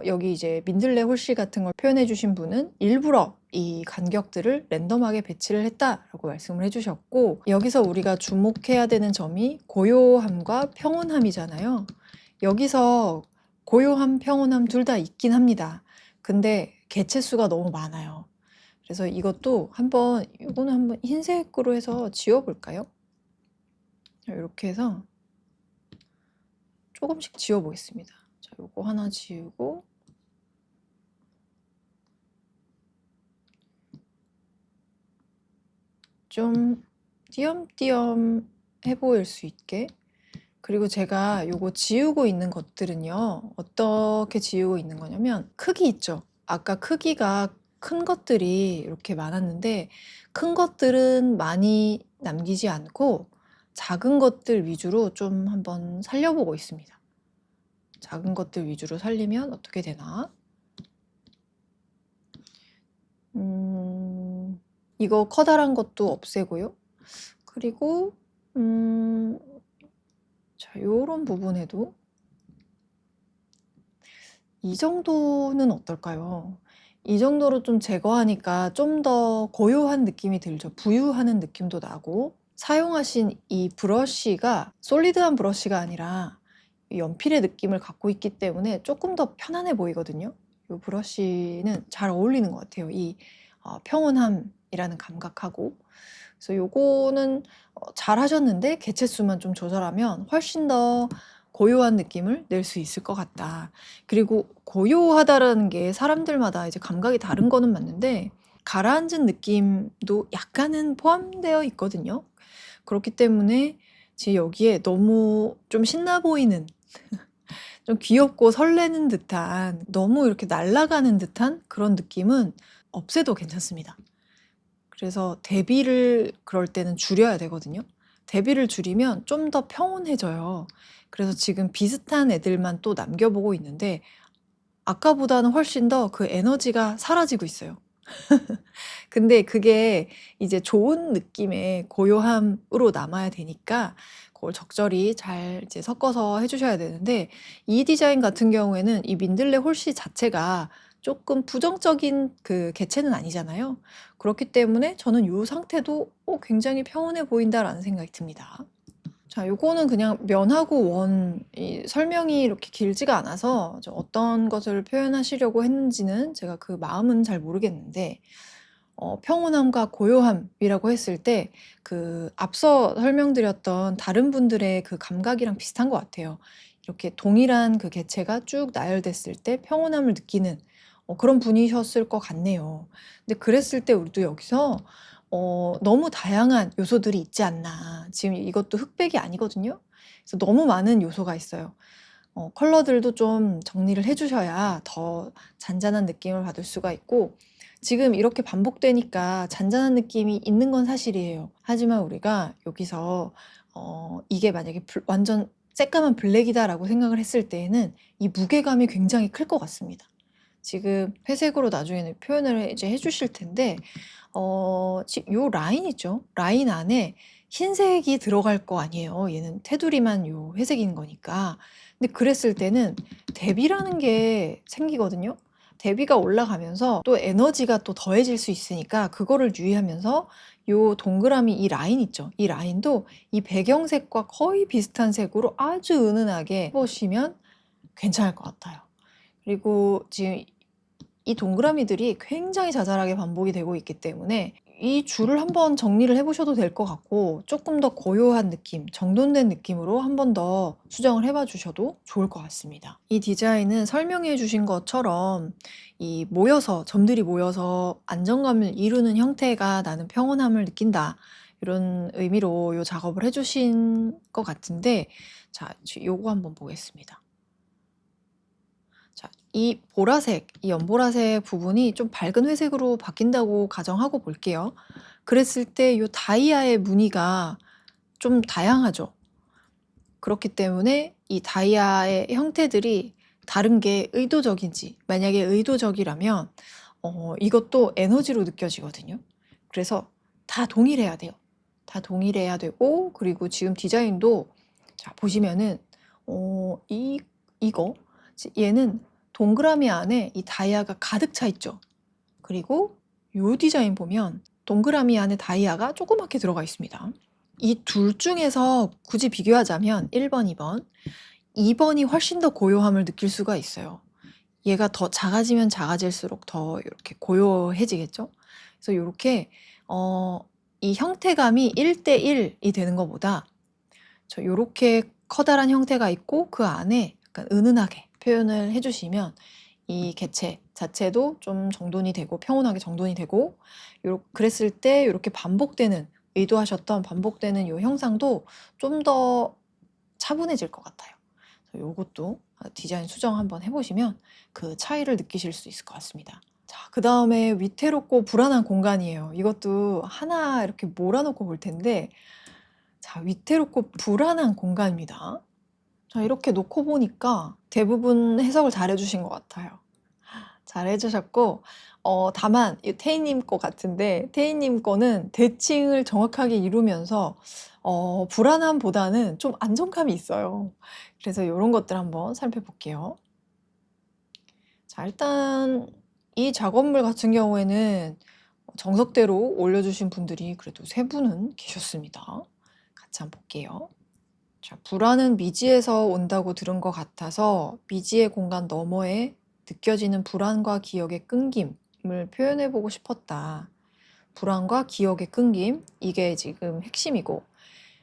여기 이제 민들레 홀씨 같은 걸 표현해 주신 분은 일부러 이 간격들을 랜덤하게 배치를 했다라고 말씀을 해 주셨고, 여기서 우리가 주목해야 되는 점이 고요함과 평온함이잖아요. 여기서 고요함, 평온함 둘 다 있긴 합니다. 근데 개체수가 너무 많아요. 그래서 이거는 한번 흰색으로 해서 지워볼까요? 이렇게 해서 조금씩 지워보겠습니다. 자, 요거 하나 지우고, 좀 띄엄띄엄 해 보일 수 있게. 그리고 제가 요거 지우고 있는 것들은요, 어떻게 지우고 있는 거냐면, 크기 있죠? 아까 크기가 큰 것들이 이렇게 많았는데, 큰 것들은 많이 남기지 않고 작은 것들 위주로 좀 한번 살려보고 있습니다. 작은 것들 위주로 살리면 어떻게 되나? 이거 커다란 것도 없애고요. 그리고 자, 요런 부분에도 이 정도는 어떨까요? 이 정도로 좀 제거하니까 좀 더 고요한 느낌이 들죠. 부유하는 느낌도 나고, 사용하신 이 브러쉬가 솔리드한 브러쉬가 아니라 연필의 느낌을 갖고 있기 때문에 조금 더 편안해 보이거든요. 이 브러쉬는 잘 어울리는 것 같아요. 이 평온함이라는 감각하고. 그래서 요거는 잘 하셨는데 개체수만 좀 조절하면 훨씬 더 고요한 느낌을 낼 수 있을 것 같다. 그리고 고요하다라는 게 사람들마다 이제 감각이 다른 거는 맞는데, 가라앉은 느낌도 약간은 포함되어 있거든요. 그렇기 때문에 지금 여기에 너무 좀 신나 보이는 좀 귀엽고 설레는 듯한, 너무 이렇게 날아가는 듯한 그런 느낌은 없애도 괜찮습니다. 그래서 대비를 그럴 때는 줄여야 되거든요. 대비를 줄이면 좀 더 평온해져요. 그래서 지금 비슷한 애들만 또 남겨보고 있는데, 아까보다는 훨씬 더 그 에너지가 사라지고 있어요. 근데 그게 이제 좋은 느낌의 고요함으로 남아야 되니까 그걸 적절히 잘 이제 섞어서 해주셔야 되는데, 이 디자인 같은 경우에는 이 민들레 홀씨 자체가 조금 부정적인 그 개체는 아니잖아요. 그렇기 때문에 저는 이 상태도 굉장히 평온해 보인다라는 생각이 듭니다. 자, 요거는 그냥 면하고 원, 이 설명이 이렇게 길지가 않아서 어떤 것을 표현하시려고 했는지는 제가 그 마음은 잘 모르겠는데, 평온함과 고요함이라고 했을 때 그 앞서 설명드렸던 다른 분들의 그 감각이랑 비슷한 것 같아요. 이렇게 동일한 그 개체가 쭉 나열됐을 때 평온함을 느끼는 그런 분이셨을 것 같네요. 근데 그랬을 때 우리도 여기서 너무 다양한 요소들이 있지 않나. 지금 이것도 흑백이 아니거든요. 그래서 너무 많은 요소가 있어요. 컬러들도 좀 정리를 해주셔야 더 잔잔한 느낌을 받을 수가 있고, 지금 이렇게 반복되니까 잔잔한 느낌이 있는 건 사실이에요. 하지만 우리가 여기서 이게 만약에 완전 새까만 블랙이다라고 생각을 했을 때에는 이 무게감이 굉장히 클 것 같습니다. 지금 회색으로 나중에는 표현을 이제 해주실 텐데, 요 라인 있죠? 라인 안에 흰색이 들어갈 거 아니에요. 얘는 테두리만 요 회색인 거니까. 근데 그랬을 때는 대비라는 게 생기거든요. 대비가 올라가면서 또 에너지가 또 더해질 수 있으니까 그거를 유의하면서 요 동그라미 이 라인 있죠. 이 라인도 이 배경색과 거의 비슷한 색으로 아주 은은하게 해 보시면 괜찮을 것 같아요. 그리고 지금 이 동그라미들이 굉장히 자잘하게 반복이 되고 있기 때문에 이 줄을 한번 정리를 해 보셔도 될 것 같고, 조금 더 고요한 느낌, 정돈된 느낌으로 한 번 더 수정을 해 봐 주셔도 좋을 것 같습니다. 이 디자인은 설명해 주신 것처럼 이 모여서 점들이 모여서 안정감을 이루는 형태가 나는 평온함을 느낀다, 이런 의미로 요 작업을 해 주신 것 같은데, 자, 요거 한번 보겠습니다. 자, 이 보라색, 이 연보라색 부분이 좀 밝은 회색으로 바뀐다고 가정하고 볼게요. 그랬을 때 요 다이아의 무늬가 좀 다양하죠. 그렇기 때문에 이 다이아의 형태들이 다른 게 의도적인지, 만약에 의도적이라면 이것도 에너지로 느껴지거든요. 그래서 다 동일해야 돼요. 다 동일해야 되고, 그리고 지금 디자인도 자 보시면은 이거 얘는 동그라미 안에 이 다이아가 가득 차 있죠. 그리고 요 디자인 보면 동그라미 안에 다이아가 조그맣게 들어가 있습니다. 이 둘 중에서 굳이 비교하자면 1번, 2번. 2번이 훨씬 더 고요함을 느낄 수가 있어요. 얘가 더 작아지면 작아질수록 더 이렇게 고요해지겠죠? 그래서 요렇게 이 형태감이 1대 1이 되는 것보다 요렇게 커다란 형태가 있고 그 안에 약간 은은하게 표현을 해 주시면 이 개체 자체도 좀 정돈이 되고 평온하게 정돈이 되고, 그랬을 때 요렇게 반복되는, 의도하셨던 반복되는 요 형상도 좀 더 차분해질 것 같아요. 요것도 디자인 수정 한번 해 보시면 그 차이를 느끼실 수 있을 것 같습니다. 자, 그다음에 위태롭고 불안한 공간이에요. 이것도 하나 이렇게 몰아 놓고 볼 텐데, 자, 위태롭고 불안한 공간입니다. 자, 이렇게 놓고 보니까 대부분 해석을 잘 해 주신 것 같아요. 잘 해 주셨고, 다만 이 태희님 거 같은데, 태희님 거는 대칭을 정확하게 이루면서 불안함보다는 좀 안정감이 있어요. 그래서 요런 것들 한번 살펴볼게요. 자, 일단 이 작업물 같은 경우에는 정석대로 올려주신 분들이 그래도 3분은 계셨습니다. 같이 한번 볼게요. 자, 불안은 미지에서 온다고 들은 것 같아서 미지의 공간 너머에 느껴지는 불안과 기억의 끊김을 표현해보고 싶었다. 불안과 기억의 끊김, 이게 지금 핵심이고,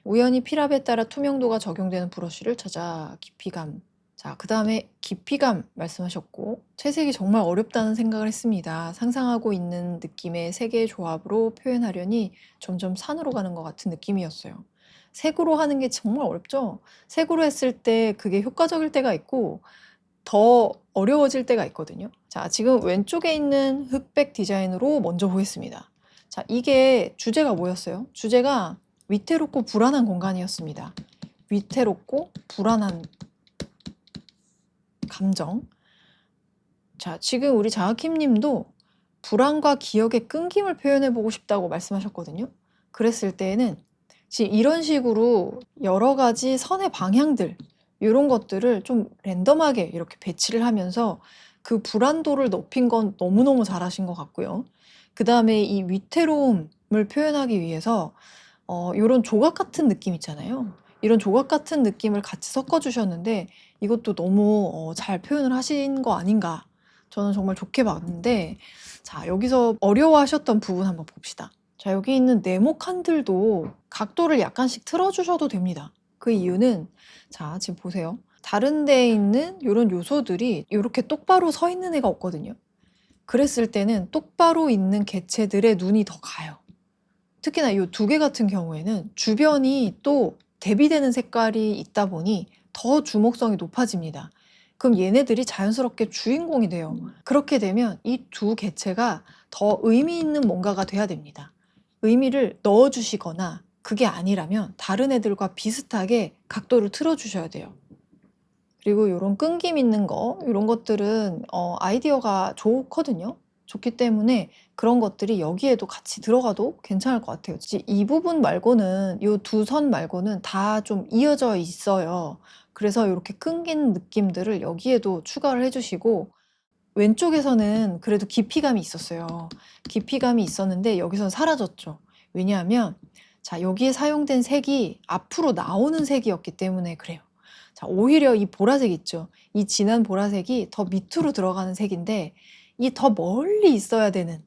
우연히 필압에 따라 투명도가 적용되는 브러쉬를 찾아 깊이감. 자, 그 다음에 깊이감 말씀하셨고, 채색이 정말 어렵다는 생각을 했습니다. 상상하고 있는 느낌의 세 개의 조합으로 표현하려니 점점 산으로 가는 것 같은 느낌이었어요. 색으로 하는 게 정말 어렵죠? 색으로 했을 때 그게 효과적일 때가 있고 더 어려워질 때가 있거든요. 자, 지금 왼쪽에 있는 흑백 디자인으로 먼저 보겠습니다. 자, 이게 주제가 뭐였어요? 주제가 위태롭고 불안한 공간이었습니다. 위태롭고 불안한 감정. 자, 지금 우리 자하킴 님도 불안과 기억의 끊김을 표현해 보고 싶다고 말씀하셨거든요. 그랬을 때에는 지금 이런 식으로 여러 가지 선의 방향들, 이런 것들을 좀 랜덤하게 이렇게 배치를 하면서 그 불안도를 높인 건 너무너무 잘하신 것 같고요. 그 다음에 이 위태로움을 표현하기 위해서 요런 조각 같은 느낌 있잖아요. 이런 조각 같은 느낌을 같이 섞어 주셨는데 이것도 너무 잘 표현을 하신 거 아닌가, 저는 정말 좋게 봤는데, 자, 여기서 어려워하셨던 부분 한번 봅시다. 자, 여기 있는 네모 칸들도 각도를 약간씩 틀어 주셔도 됩니다. 그 이유는, 자, 지금 보세요. 다른 데에 있는 요런 요소들이 요렇게 똑바로 서 있는 애가 없거든요. 그랬을 때는 똑바로 있는 개체들의 눈이 더 가요. 특히나 이 2개 같은 경우에는 주변이 또 대비되는 색깔이 있다 보니 더 주목성이 높아집니다. 그럼 얘네들이 자연스럽게 주인공이 돼요. 그렇게 되면 이 2 개체가 더 의미 있는 뭔가가 돼야 됩니다. 의미를 넣어 주시거나 그게 아니라면 다른 애들과 비슷하게 각도를 틀어 주셔야 돼요. 그리고 요런 끊김 있는 거, 요런 것들은 아이디어가 좋거든요. 좋기 때문에 그런 것들이 여기에도 같이 들어가도 괜찮을 것 같아요. 이 부분 말고는, 요 2 선 말고는 다 좀 이어져 있어요. 그래서 요렇게 끊긴 느낌들을 여기에도 추가를 해 주시고, 왼쪽에서는 그래도 깊이감이 있었어요. 깊이감이 있었는데 여기서는 사라졌죠. 왜냐하면 자, 여기에 사용된 색이 앞으로 나오는 색이었기 때문에 그래요. 자, 오히려 이 보라색 있죠. 이 진한 보라색이 더 밑으로 들어가는 색인데 이 더 멀리 있어야 되는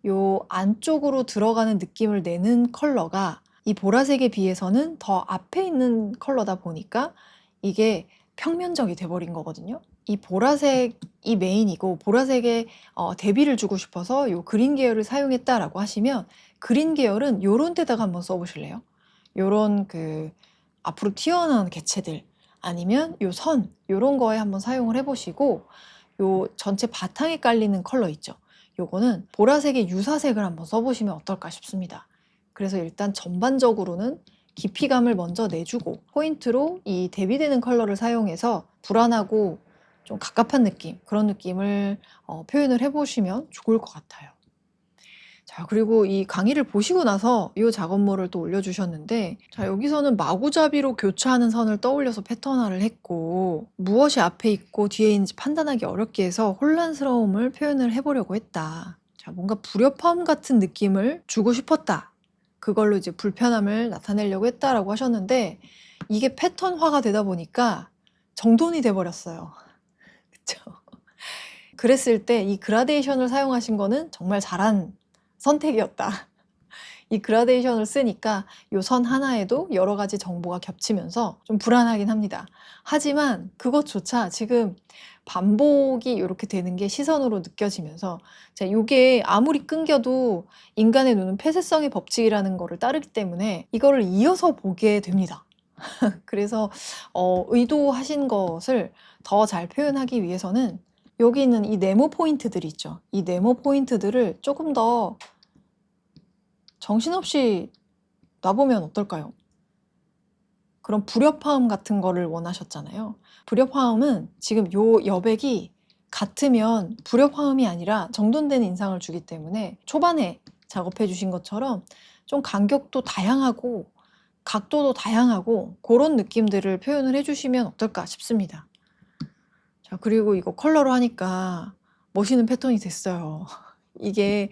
요 안쪽으로 들어가는 느낌을 내는 컬러가 이 보라색에 비해서는 더 앞에 있는 컬러다 보니까 이게 평면적이 돼버린 거거든요. 이 보라색이 메인이고 보라색에 대비를 주고 싶어서 요 그린 계열을 사용했다라고 하시면 그린 계열은 요런 데다가 한번 써보실래요? 요런 그 앞으로 튀어나온 개체들 아니면 요 선 요런 거에 한번 사용을 해보시고 요 전체 바탕에 깔리는 컬러 있죠. 요거는 보라색의 유사색을 한번 써보시면 어떨까 싶습니다. 그래서 일단 전반적으로는 깊이감을 먼저 내주고 포인트로 이 대비되는 컬러를 사용해서 불안하고 좀 갑갑한 느낌, 그런 느낌을 표현을 해보시면 좋을 것 같아요. 자, 그리고 이 강의를 보시고 나서 이 작업물을 또 올려주셨는데, 자, 여기서는 마구잡이로 교차하는 선을 떠올려서 패턴화를 했고, 무엇이 앞에 있고 뒤에 있는지 판단하기 어렵게 해서 혼란스러움을 표현을 해보려고 했다. 자, 뭔가 불협화음 같은 느낌을 주고 싶었다. 그걸로 이제 불편함을 나타내려고 했다라고 하셨는데, 이게 패턴화가 되다 보니까 정돈이 돼버렸어요. 그쵸? 그랬을 때 이 그라데이션을 사용하신 거는 정말 잘한 선택이었다. 이 그라데이션을 쓰니까 이 선 하나에도 여러 가지 정보가 겹치면서 좀 불안하긴 합니다. 하지만 그것조차 지금 반복이 이렇게 되는 게 시선으로 느껴지면서 이게 아무리 끊겨도 인간의 눈은 폐쇄성의 법칙이라는 거를 따르기 때문에 이거를 이어서 보게 됩니다. 그래서 의도하신 것을 더 잘 표현하기 위해서는 여기 있는 이 네모 포인트들이 있죠. 이 네모 포인트들을 조금 더 정신없이 놔보면 어떨까요? 그런 불협화음 같은 거를 원하셨잖아요. 불협화음은 지금 요 여백이 같으면 불협화음이 아니라 정돈된 인상을 주기 때문에 초반에 작업해 주신 것처럼 좀 간격도 다양하고 각도도 다양하고 그런 느낌들을 표현을 해주시면 어떨까 싶습니다. 자, 그리고 이거 컬러로 하니까 멋있는 패턴이 됐어요. 이게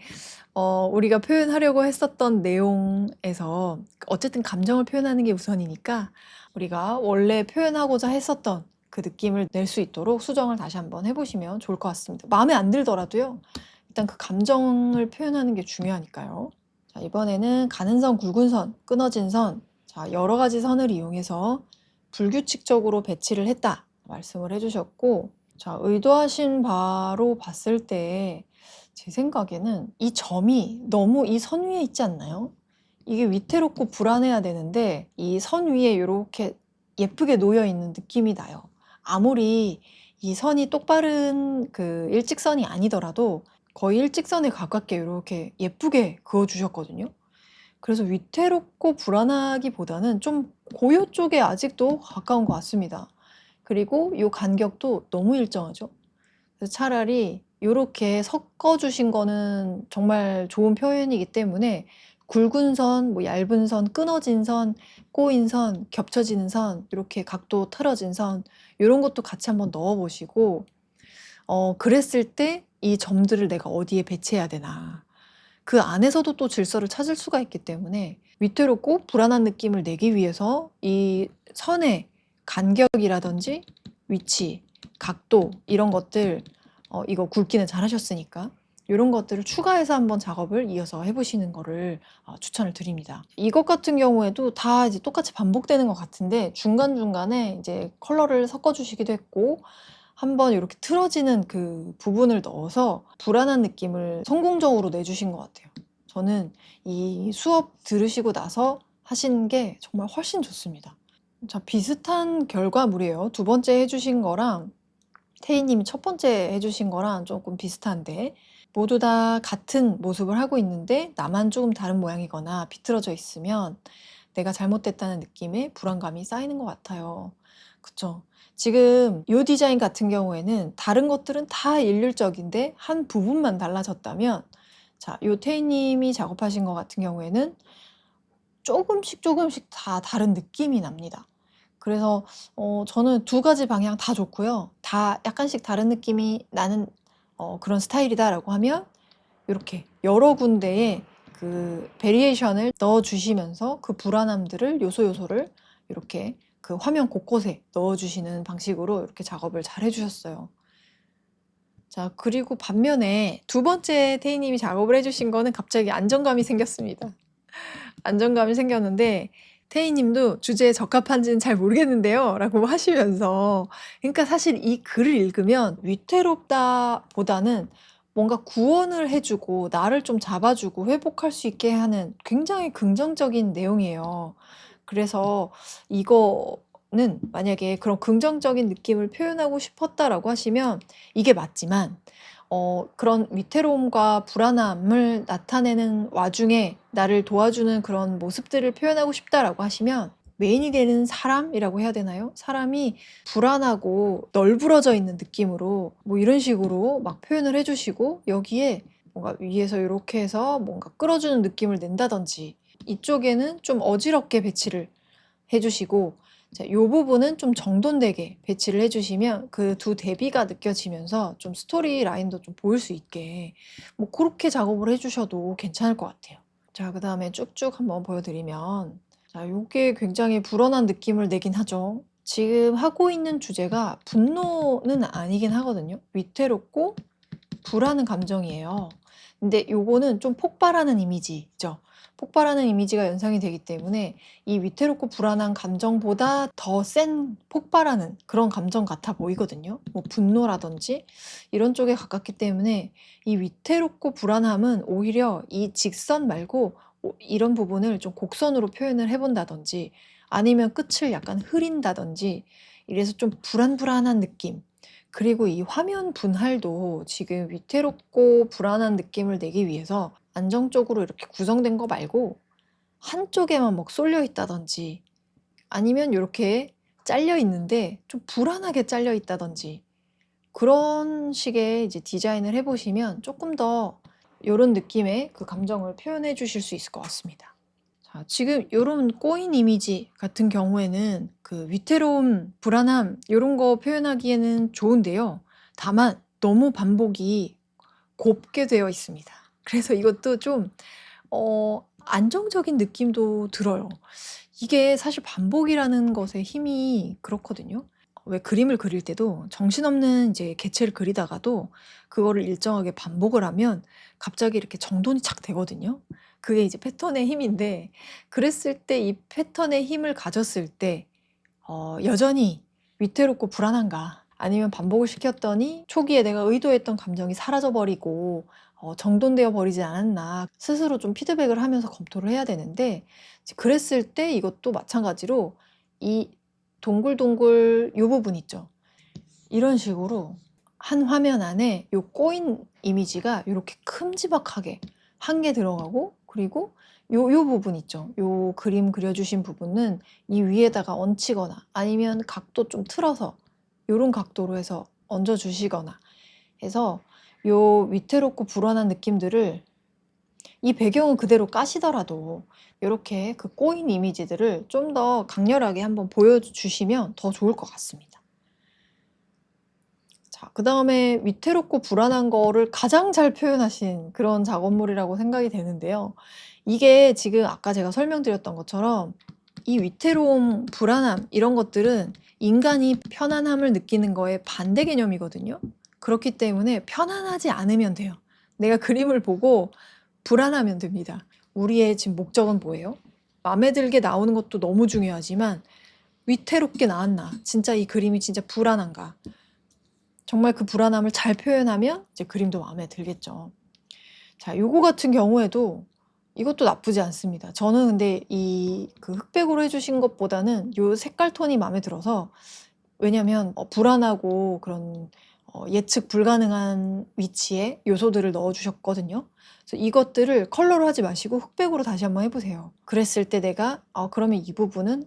우리가 표현하려고 했었던 내용에서 어쨌든 감정을 표현하는 게 우선이니까 우리가 원래 표현하고자 했었던 그 느낌을 낼 수 있도록 수정을 다시 한번 해보시면 좋을 것 같습니다. 마음에 안 들더라도요. 일단 그 감정을 표현하는 게 중요하니까요. 자, 이번에는 가는 선, 굵은 선, 끊어진 선, 자, 여러 가지 선을 이용해서 불규칙적으로 배치를 했다 말씀을 해주셨고, 자, 의도하신 바로 봤을 때 제 생각에는 이 점이 너무 이 선 위에 있지 않나요? 이게 위태롭고 불안해야 되는데 이 선 위에 이렇게 예쁘게 놓여 있는 느낌이 나요. 아무리 이 선이 똑바른 그 일직선이 아니더라도 거의 일직선에 가깝게 이렇게 예쁘게 그어 주셨거든요. 그래서 위태롭고 불안하기보다는 좀 고요 쪽에 아직도 가까운 것 같습니다. 그리고 이 간격도 너무 일정하죠. 그래서 차라리 요렇게 섞어 주신 거는 정말 좋은 표현이기 때문에 굵은 선, 뭐 얇은 선, 끊어진 선, 꼬인 선, 겹쳐지는 선, 이렇게 각도 틀어진 선 요런 것도 같이 한번 넣어 보시고 그랬을 때 이 점들을 내가 어디에 배치해야 되나. 그 안에서도 또 질서를 찾을 수가 있기 때문에 위태롭고 불안한 느낌을 내기 위해서 이 선의 간격이라든지 위치, 각도 이런 것들 이거 굵기는 잘 하셨으니까 이런 것들을 추가해서 한번 작업을 이어서 해보시는 거를 추천을 드립니다. 이것 같은 경우에도 다 이제 똑같이 반복되는 것 같은데 중간중간에 이제 컬러를 섞어주시기도 했고 한번 이렇게 틀어지는 그 부분을 넣어서 불안한 느낌을 성공적으로 내주신 것 같아요. 저는 이 수업 들으시고 나서 하신 게 정말 훨씬 좋습니다. 자, 비슷한 결과물이에요. 두 번째 해주신 거랑 태희님이 첫 번째 해주신 거랑 조금 비슷한데 모두 다 같은 모습을 하고 있는데 나만 조금 다른 모양이거나 비틀어져 있으면 내가 잘못됐다는 느낌에 불안감이 쌓이는 것 같아요. 그쵸? 지금 이 디자인 같은 경우에는 다른 것들은 다 일률적인데 한 부분만 달라졌다면 자, 요 태희님이 작업하신 것 같은 경우에는 조금씩 조금씩 다 다른 느낌이 납니다. 그래서 저는 두 가지 방향 다 좋고요. 다 약간씩 다른 느낌이 나는 그런 스타일이다라고 하면 이렇게 여러 군데에 그 베리에이션을 넣어 주시면서 그 불안함들을 요소를 이렇게 그 화면 곳곳에 넣어 주시는 방식으로 이렇게 작업을 잘 해 주셨어요. 자, 그리고 반면에 두 번째 태희님이 작업을 해 주신 거는 갑자기 안정감이 생겼습니다. 안정감이 생겼는데 태희님도 주제에 적합한지는 잘 모르겠는데요 라고 하시면서, 그러니까 사실 이 글을 읽으면 위태롭다 보다는 뭔가 구원을 해주고 나를 좀 잡아주고 회복할 수 있게 하는 굉장히 긍정적인 내용이에요. 그래서 이거는 만약에 그런 긍정적인 느낌을 표현하고 싶었다라고 하시면 이게 맞지만, 그런 위태로움과 불안함을 나타내는 와중에 나를 도와주는 그런 모습들을 표현하고 싶다라고 하시면, 메인이 되는 사람이라고 해야 되나요? 사람이 불안하고 널브러져 있는 느낌으로 뭐 이런 식으로 막 표현을 해주시고, 여기에 뭔가 위에서 이렇게 해서 뭔가 끌어주는 느낌을 낸다든지, 이쪽에는 좀 어지럽게 배치를 해주시고, 자, 이 부분은 좀 정돈되게 배치를 해주시면 그 두 대비가 느껴지면서 좀 스토리 라인도 좀 보일 수 있게 뭐 그렇게 작업을 해주셔도 괜찮을 것 같아요. 자, 그 다음에 쭉쭉 한번 보여드리면, 자, 요게 굉장히 불안한 느낌을 내긴 하죠. 지금 하고 있는 주제가 분노는 아니긴 하거든요. 위태롭고 불안한 감정이에요. 근데 요거는 좀 폭발하는 이미지죠. 폭발하는 이미지가 연상이 되기 때문에 이 위태롭고 불안한 감정보다 더 센 폭발하는 그런 감정 같아 보이거든요. 뭐 분노라든지 이런 쪽에 가깝기 때문에 이 위태롭고 불안함은 오히려 이 직선 말고 이런 부분을 좀 곡선으로 표현을 해본다든지, 아니면 끝을 약간 흐린다든지, 이래서 좀 불안불안한 느낌, 그리고 이 화면 분할도 지금 위태롭고 불안한 느낌을 내기 위해서 안정적으로 이렇게 구성된 거 말고 한쪽에만 막 쏠려 있다든지, 아니면 이렇게 잘려 있는데 좀 불안하게 잘려 있다든지, 그런 식의 이제 디자인을 해보시면 조금 더 이런 느낌의 그 감정을 표현해 주실 수 있을 것 같습니다. 자, 지금 이런 꼬인 이미지 같은 경우에는 그 위태로움, 불안함 이런 거 표현하기에는 좋은데요. 다만 너무 반복이 곱게 되어 있습니다. 그래서 이것도 좀 안정적인 느낌도 들어요. 이게 사실 반복이라는 것의 힘이 그렇거든요. 왜 그림을 그릴 때도 정신없는 이제 개체를 그리다가도 그거를 일정하게 반복을 하면 갑자기 이렇게 정돈이 착 되거든요. 그게 이제 패턴의 힘인데, 그랬을 때 이 패턴의 힘을 가졌을 때 여전히 위태롭고 불안한가, 아니면 반복을 시켰더니 초기에 내가 의도했던 감정이 사라져 버리고 정돈되어 버리지 않았나 스스로 좀 피드백을 하면서 검토를 해야 되는데, 그랬을 때 이것도 마찬가지로 이 동글동글 요 부분 있죠. 이런 식으로 한 화면 안에 요 꼬인 이미지가 이렇게 큼지막하게 한 개 들어가고, 그리고 요 부분 있죠. 요 그림 그려주신 부분은 이 위에다가 얹히거나 아니면 각도 좀 틀어서 요런 각도로 해서 얹어주시거나 해서 요 위태롭고 불안한 느낌들을 이 배경은 그대로 까시더라도 이렇게 그 꼬인 이미지들을 좀 더 강렬하게 한번 보여주시면 더 좋을 것 같습니다. 자, 그 다음에 위태롭고 불안한 거를 가장 잘 표현하신 그런 작업물이라고 생각이 되는데요. 이게 지금 아까 제가 설명드렸던 것처럼 이 위태로움, 불안함 이런 것들은 인간이 편안함을 느끼는 거에 반대 개념이거든요. 그렇기 때문에 편안하지 않으면 돼요. 내가 그림을 보고 불안하면 됩니다. 우리의 지금 목적은 뭐예요? 마음에 들게 나오는 것도 너무 중요하지만 위태롭게 나왔나? 진짜 이 그림이 진짜 불안한가? 정말 그 불안함을 잘 표현하면 이제 그림도 마음에 들겠죠. 자, 요거 같은 경우에도 이것도 나쁘지 않습니다. 저는 근데 이 그 흑백으로 해주신 것보다는 요 색깔 톤이 마음에 들어서, 왜냐면 불안하고 그런 예측 불가능한 위치에 요소들을 넣어주셨거든요. 그래서 이것들을 컬러로 하지 마시고 흑백으로 다시 한번 해보세요. 그랬을 때 내가 그러면 이 부분은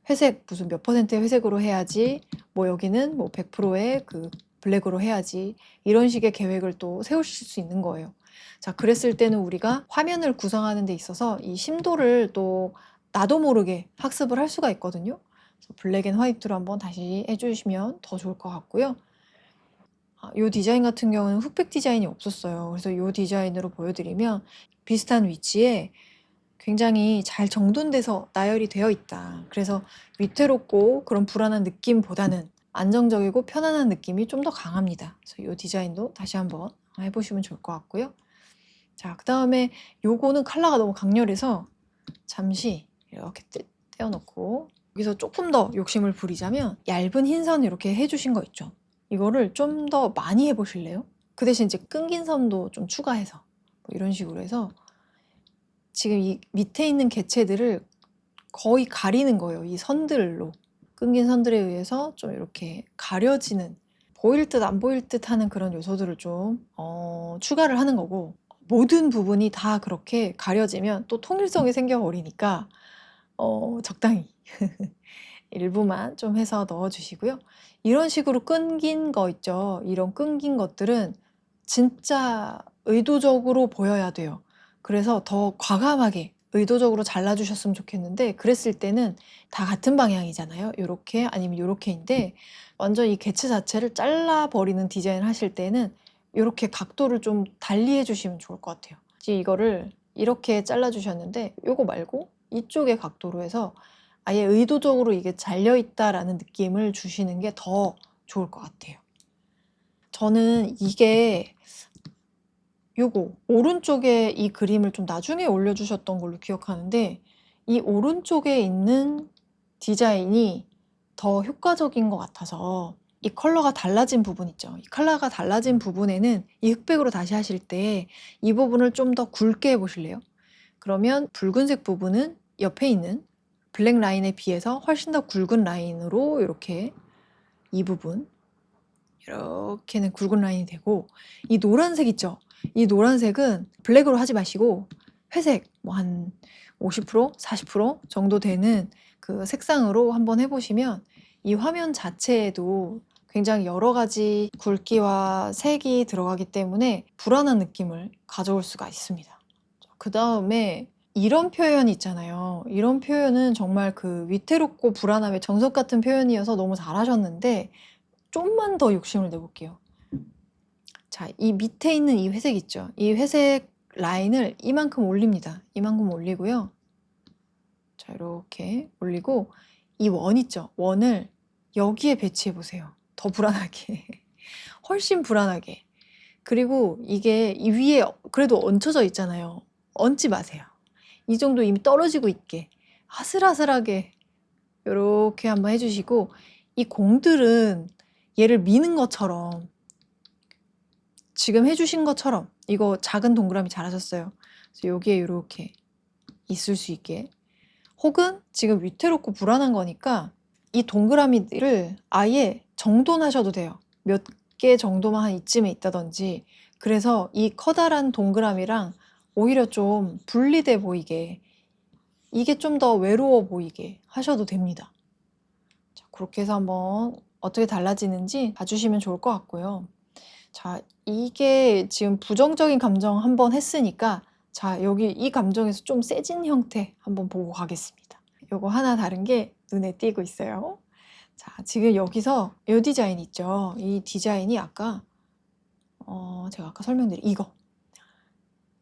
회색 무슨 몇 퍼센트의 회색으로 해야지, 뭐 여기는 뭐 100%의 그 블랙으로 해야지, 이런 식의 계획을 또 세우실 수 있는 거예요. 자, 그랬을 때는 우리가 화면을 구성하는 데 있어서 이 심도를 또 나도 모르게 학습을 할 수가 있거든요. 그래서 블랙 앤 화이트로 한번 다시 해주시면 더 좋을 것 같고요. 이 디자인 같은 경우는 흑백 디자인이 없었어요. 그래서 이 디자인으로 보여드리면 비슷한 위치에 굉장히 잘 정돈돼서 나열이 되어 있다. 그래서 위태롭고 그런 불안한 느낌보다는 안정적이고 편안한 느낌이 좀 더 강합니다. 그래서 이 디자인도 다시 한번 해보시면 좋을 것 같고요. 자, 그 다음에 요거는 컬러가 너무 강렬해서 잠시 이렇게 떼어놓고 여기서 조금 더 욕심을 부리자면 얇은 흰 선 이렇게 해주신 거 있죠. 이거를 좀 더 많이 해보실래요? 그 대신 이제 끊긴 선도 좀 추가해서 뭐 이런 식으로 해서 지금 이 밑에 있는 개체들을 거의 가리는 거예요. 이 선들로. 끊긴 선들에 의해서 좀 이렇게 가려지는, 보일 듯 안 보일 듯 하는 그런 요소들을 좀 추가를 하는 거고, 모든 부분이 다 그렇게 가려지면 또 통일성이 생겨버리니까 적당히 일부만 좀 해서 넣어주시고요. 이런 식으로 끊긴 거 있죠. 이런 끊긴 것들은 진짜 의도적으로 보여야 돼요. 그래서 더 과감하게 의도적으로 잘라주셨으면 좋겠는데, 그랬을 때는 다 같은 방향이잖아요. 요렇게 아니면 요렇게인데 완전 이 개체 자체를 잘라버리는 디자인을 하실 때는 이렇게 각도를 좀 달리 해주시면 좋을 것 같아요. 지금 이거를 이렇게 잘라주셨는데 요거 말고 이쪽의 각도로 해서 아예 의도적으로 이게 잘려있다라는 느낌을 주시는 게 더 좋을 것 같아요. 저는 이게 요거 오른쪽에 이 그림을 좀 나중에 올려주셨던 걸로 기억하는데, 이 오른쪽에 있는 디자인이 더 효과적인 것 같아서 이 컬러가 달라진 부분 있죠. 이 컬러가 달라진 부분에는 이 흑백으로 다시 하실 때 이 부분을 좀 더 굵게 해보실래요? 그러면 붉은색 부분은 옆에 있는 블랙 라인에 비해서 훨씬 더 굵은 라인으로 이렇게 이 부분 이렇게는 굵은 라인이 되고, 이 노란색 있죠? 이 노란색은 블랙으로 하지 마시고 회색 뭐 한 50%, 40% 정도 되는 그 색상으로 한번 해보시면 이 화면 자체에도 굉장히 여러 가지 굵기와 색이 들어가기 때문에 불안한 느낌을 가져올 수가 있습니다. 그 다음에 이런 표현 있잖아요. 이런 표현은 정말 그 위태롭고 불안함의 정석 같은 표현이어서 너무 잘하셨는데, 좀만 더 욕심을 내볼게요. 자, 이 밑에 있는 이 회색 있죠? 이 회색 라인을 이만큼 올립니다. 이만큼 올리고요. 자, 이렇게 올리고 이 원 있죠? 원을 여기에 배치해 보세요. 더 불안하게. 훨씬 불안하게. 그리고 이게 이 위에 그래도 얹혀져 있잖아요. 얹지 마세요. 이 정도 이미 떨어지고 있게 아슬아슬하게 이렇게 한번 해주시고, 이 공들은 얘를 미는 것처럼 지금 해주신 것처럼 이거 작은 동그라미 잘하셨어요. 그래서 여기에 이렇게 있을 수 있게, 혹은 지금 위태롭고 불안한 거니까 이 동그라미를 아예 정돈하셔도 돼요. 몇 개 정도만 한 이쯤에 있다든지. 그래서 이 커다란 동그라미랑 오히려 좀 분리돼 보이게, 이게 좀 더 외로워 보이게 하셔도 됩니다. 자, 그렇게 해서 한번 어떻게 달라지는지 봐주시면 좋을 것 같고요. 자, 이게 지금 부정적인 감정 한번 했으니까, 자, 여기 이 감정에서 좀 세진 형태 한번 보고 가겠습니다. 요거 하나 다른 게 눈에 띄고 있어요. 자, 지금 여기서 이 디자인 있죠? 이 디자인이 아까 제가 아까 설명드린 이거,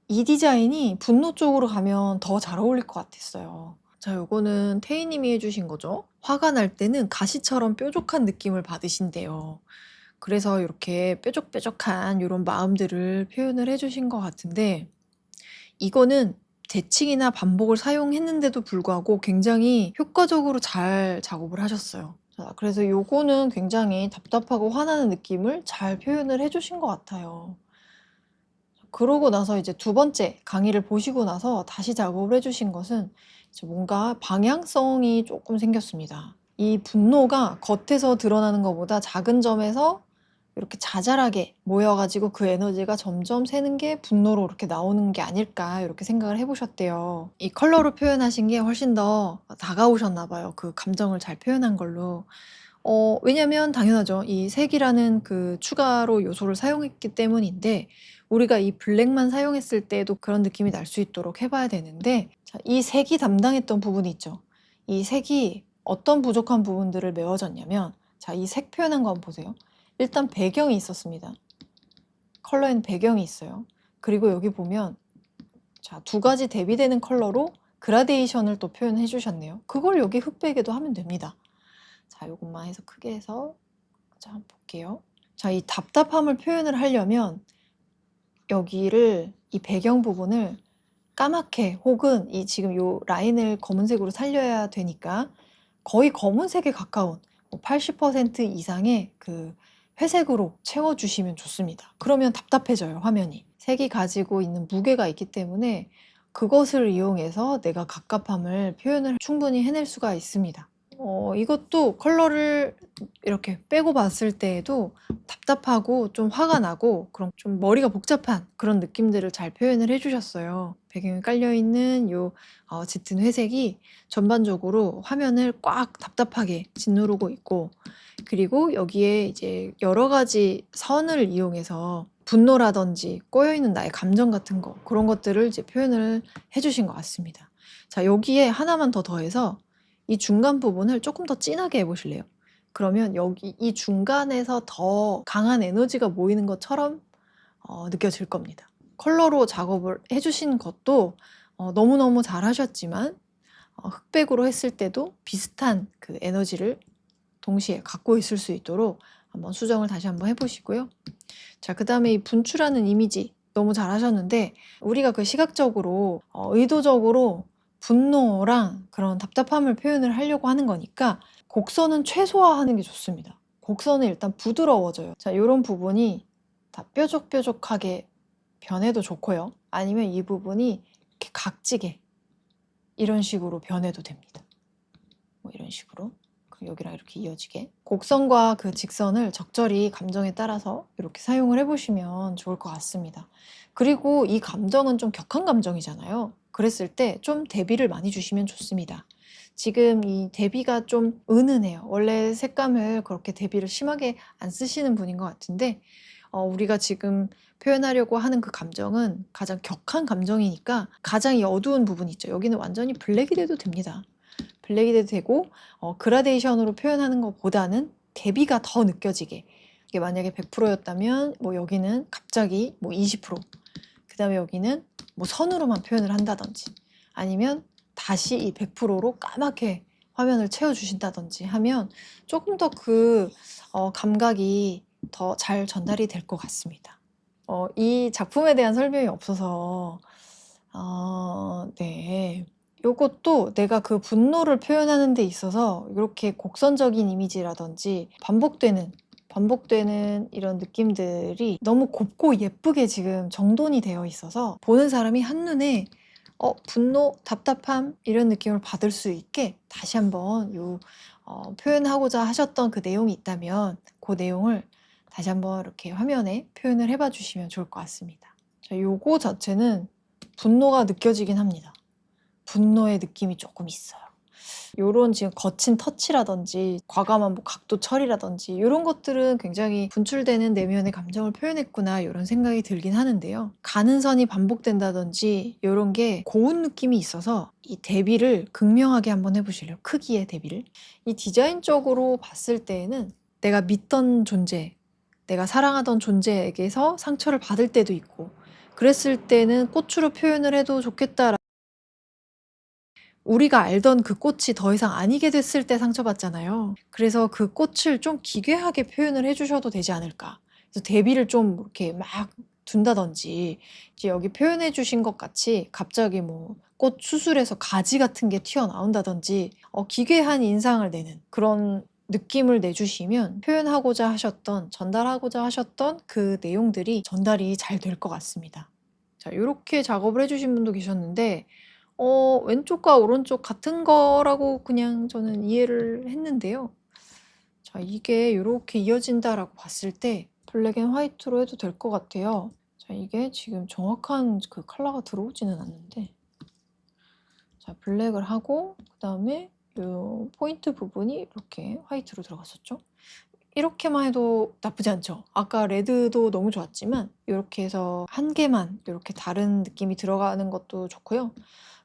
이 디자인이 분노 쪽으로 가면 더 잘 어울릴 것 같았어요. 자, 요거는 태희님이 해주신 거죠. 화가 날 때는 가시처럼 뾰족한 느낌을 받으신대요. 그래서 이렇게 뾰족뾰족한 이런 마음들을 표현을 해주신 것 같은데, 이거는 대칭이나 반복을 사용했는데도 불구하고 굉장히 효과적으로 잘 작업을 하셨어요. 자, 그래서 요거는 굉장히 답답하고 화나는 느낌을 잘 표현을 해주신 것 같아요. 그러고 나서 이제 두 번째 강의를 보시고 나서 다시 작업을 해주신 것은 이제 뭔가 방향성이 조금 생겼습니다. 이 분노가 겉에서 드러나는 것보다 작은 점에서 이렇게 자잘하게 모여가지고 그 에너지가 점점 새는 게 분노로 이렇게 나오는 게 아닐까, 이렇게 생각을 해보셨대요. 이 컬러로 표현하신 게 훨씬 더 다가오셨나 봐요. 그 감정을 잘 표현한 걸로. 왜냐면 당연하죠. 이 색이라는 그 추가로 요소를 사용했기 때문인데, 우리가 이 블랙만 사용했을 때도 그런 느낌이 날 수 있도록 해봐야 되는데, 자, 이 색이 담당했던 부분이 있죠. 이 색이 어떤 부족한 부분들을 메워줬냐면, 자, 이 색 표현한 거 한번 보세요. 일단 배경이 있었습니다. 컬러에는 배경이 있어요. 그리고 여기 보면 자, 두 가지 대비되는 컬러로 그라데이션을 또 표현해 주셨네요. 그걸 여기 흑백에도 하면 됩니다. 자, 요것만 해서 크게 해서 자, 한번 볼게요. 자, 이 답답함을 표현을 하려면 여기를 이 배경 부분을 까맣게 혹은 이 지금 요 라인을 검은색으로 살려야 되니까 거의 검은색에 가까운 80% 이상의 그 회색으로 채워주시면 좋습니다. 그러면 답답해져요, 화면이. 색이 가지고 있는 무게가 있기 때문에 그것을 이용해서 내가 갑갑함을 표현을 충분히 해낼 수가 있습니다. 이것도 컬러를 이렇게 빼고 봤을 때에도 답답하고 좀 화가 나고 그런 좀 머리가 복잡한 그런 느낌들을 잘 표현을 해주셨어요. 배경에 깔려있는 요 짙은 회색이 전반적으로 화면을 꽉 답답하게 짓누르고 있고, 그리고 여기에 이제 여러 가지 선을 이용해서 분노라든지 꼬여있는 나의 감정 같은 거, 그런 것들을 이제 표현을 해주신 것 같습니다. 자, 여기에 하나만 더 더해서 이 중간 부분을 조금 더 진하게 해보실래요? 그러면 여기 이 중간에서 더 강한 에너지가 모이는 것처럼 느껴질 겁니다. 컬러로 작업을 해주신 것도 너무너무 잘 하셨지만 흑백으로 했을 때도 비슷한 그 에너지를 동시에 갖고 있을 수 있도록 한번 수정을 다시 한번 해보시고요. 자, 그 다음에 이 분출하는 이미지 너무 잘 하셨는데, 우리가 그 시각적으로 의도적으로 분노랑 그런 답답함을 표현을 하려고 하는 거니까 곡선은 최소화하는 게 좋습니다. 곡선은 일단 부드러워져요. 자, 이런 부분이 다 뾰족뾰족하게 변해도 좋고요. 아니면 이 부분이 이렇게 각지게 이런 식으로 변해도 됩니다. 뭐 이런 식으로. 여기랑 이렇게 이어지게 곡선과 그 직선을 적절히 감정에 따라서 이렇게 사용을 해보시면 좋을 것 같습니다. 그리고 이 감정은 좀 격한 감정이잖아요. 그랬을 때 좀 대비를 많이 주시면 좋습니다. 지금 이 대비가 좀 은은해요. 원래 색감을 그렇게 대비를 심하게 안 쓰시는 분인 것 같은데 우리가 지금 표현하려고 하는 그 감정은 가장 격한 감정이니까 가장 이 어두운 부분 있죠. 여기는 완전히 블랙이 돼도 됩니다. 블랙이 돼도 되고 그라데이션으로 표현하는 것보다는 대비가 더 느껴지게, 이게 만약에 100%였다면 뭐 여기는 갑자기 뭐 20%, 그 다음에 여기는 뭐 선으로만 표현을 한다든지, 아니면 다시 이 100%로 까맣게 화면을 채워주신다든지 하면 조금 더 그 감각이 더 잘 전달이 될 것 같습니다. 이 작품에 대한 설명이 없어서 네. 요것도 내가 그 분노를 표현하는 데 있어서 이렇게 곡선적인 이미지라든지 반복되는 이런 느낌들이 너무 곱고 예쁘게 지금 정돈이 되어 있어서 보는 사람이 한눈에 분노, 답답함 이런 느낌을 받을 수 있게 다시 한번 표현하고자 하셨던 그 내용이 있다면 그 내용을 다시 한번 이렇게 화면에 표현을 해봐 주시면 좋을 것 같습니다. 자, 요거 자체는 분노가 느껴지긴 합니다. 분노의 느낌이 조금 있어요. 요런 지금 거친 터치라든지 과감한 뭐 각도 처리라든지 이런 것들은 굉장히 분출되는 내면의 감정을 표현했구나, 이런 생각이 들긴 하는데요. 가는 선이 반복된다든지 이런 게 고운 느낌이 있어서 이 대비를 극명하게 한번 해보실래요? 크기의 대비를. 이 디자인적으로 봤을 때에는 내가 믿던 존재, 내가 사랑하던 존재에게서 상처를 받을 때도 있고, 그랬을 때는 꽃으로 표현을 해도 좋겠다, 우리가 알던 그 꽃이 더 이상 아니게 됐을 때 상처받잖아요. 그래서 그 꽃을 좀 기괴하게 표현을 해주셔도 되지 않을까. 그래서 대비를 좀 이렇게 막 둔다든지, 이제 여기 표현해 주신 것 같이 갑자기 뭐 꽃 수술에서 가지 같은 게 튀어나온다든지 기괴한 인상을 내는 그런 느낌을 내주시면 표현하고자 하셨던, 전달하고자 하셨던 그 내용들이 전달이 잘 될 것 같습니다. 자, 이렇게 작업을 해주신 분도 계셨는데 왼쪽과 오른쪽 같은 거라고 그냥 저는 이해를 했는데요. 자, 이게 이렇게 이어진다라고 봤을 때 블랙 앤 화이트로 해도 될 것 같아요. 자, 이게 지금 정확한 그 컬러가 들어오지는 않는데, 자, 블랙을 하고 그 다음에 이 포인트 부분이 이렇게 화이트로 들어갔었죠. 이렇게만 해도 나쁘지 않죠. 아까 레드도 너무 좋았지만 이렇게 해서 한 개만 이렇게 다른 느낌이 들어가는 것도 좋고요.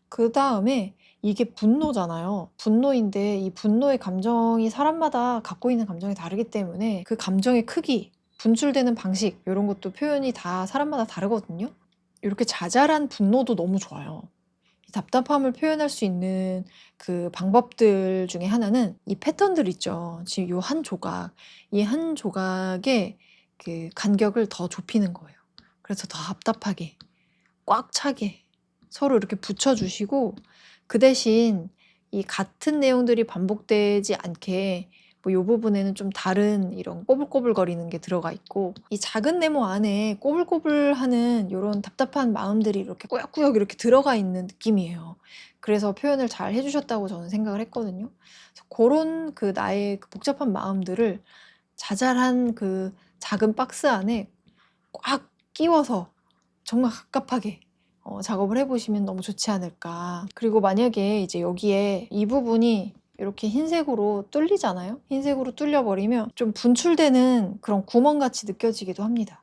그 다음에 이게 분노잖아요. 분노인데 이 분노의 감정이 사람마다 갖고 있는 감정이 다르기 때문에 그 감정의 크기, 분출되는 방식 이런 것도 표현이 다 사람마다 다르거든요. 이렇게 자잘한 분노도 너무 좋아요. 이 답답함을 표현할 수 있는 그 방법들 중에 하나는 이 패턴들 있죠. 지금 요 한 조각, 이 한 조각의 그 간격을 더 좁히는 거예요. 그래서 더 답답하게, 꽉 차게 서로 이렇게 붙여주시고 그 대신 이 같은 내용들이 반복되지 않게 뭐 요 부분에는 좀 다른 이런 꼬불꼬불거리는 게 들어가 있고 이 작은 네모 안에 꼬불꼬불하는 요런 답답한 마음들이 이렇게 꾸역꾸역 이렇게 들어가 있는 느낌이에요. 그래서 표현을 잘 해주셨다고 저는 생각을 했거든요. 그래서 고런 그 나의 그 복잡한 마음들을 자잘한 그 작은 박스 안에 꽉 끼워서 정말 갑갑하게 작업을 해보시면 너무 좋지 않을까. 그리고 만약에 이제 여기에 이 부분이 이렇게 흰색으로 뚫리잖아요. 흰색으로 뚫려버리면 좀 분출되는 그런 구멍같이 느껴지기도 합니다.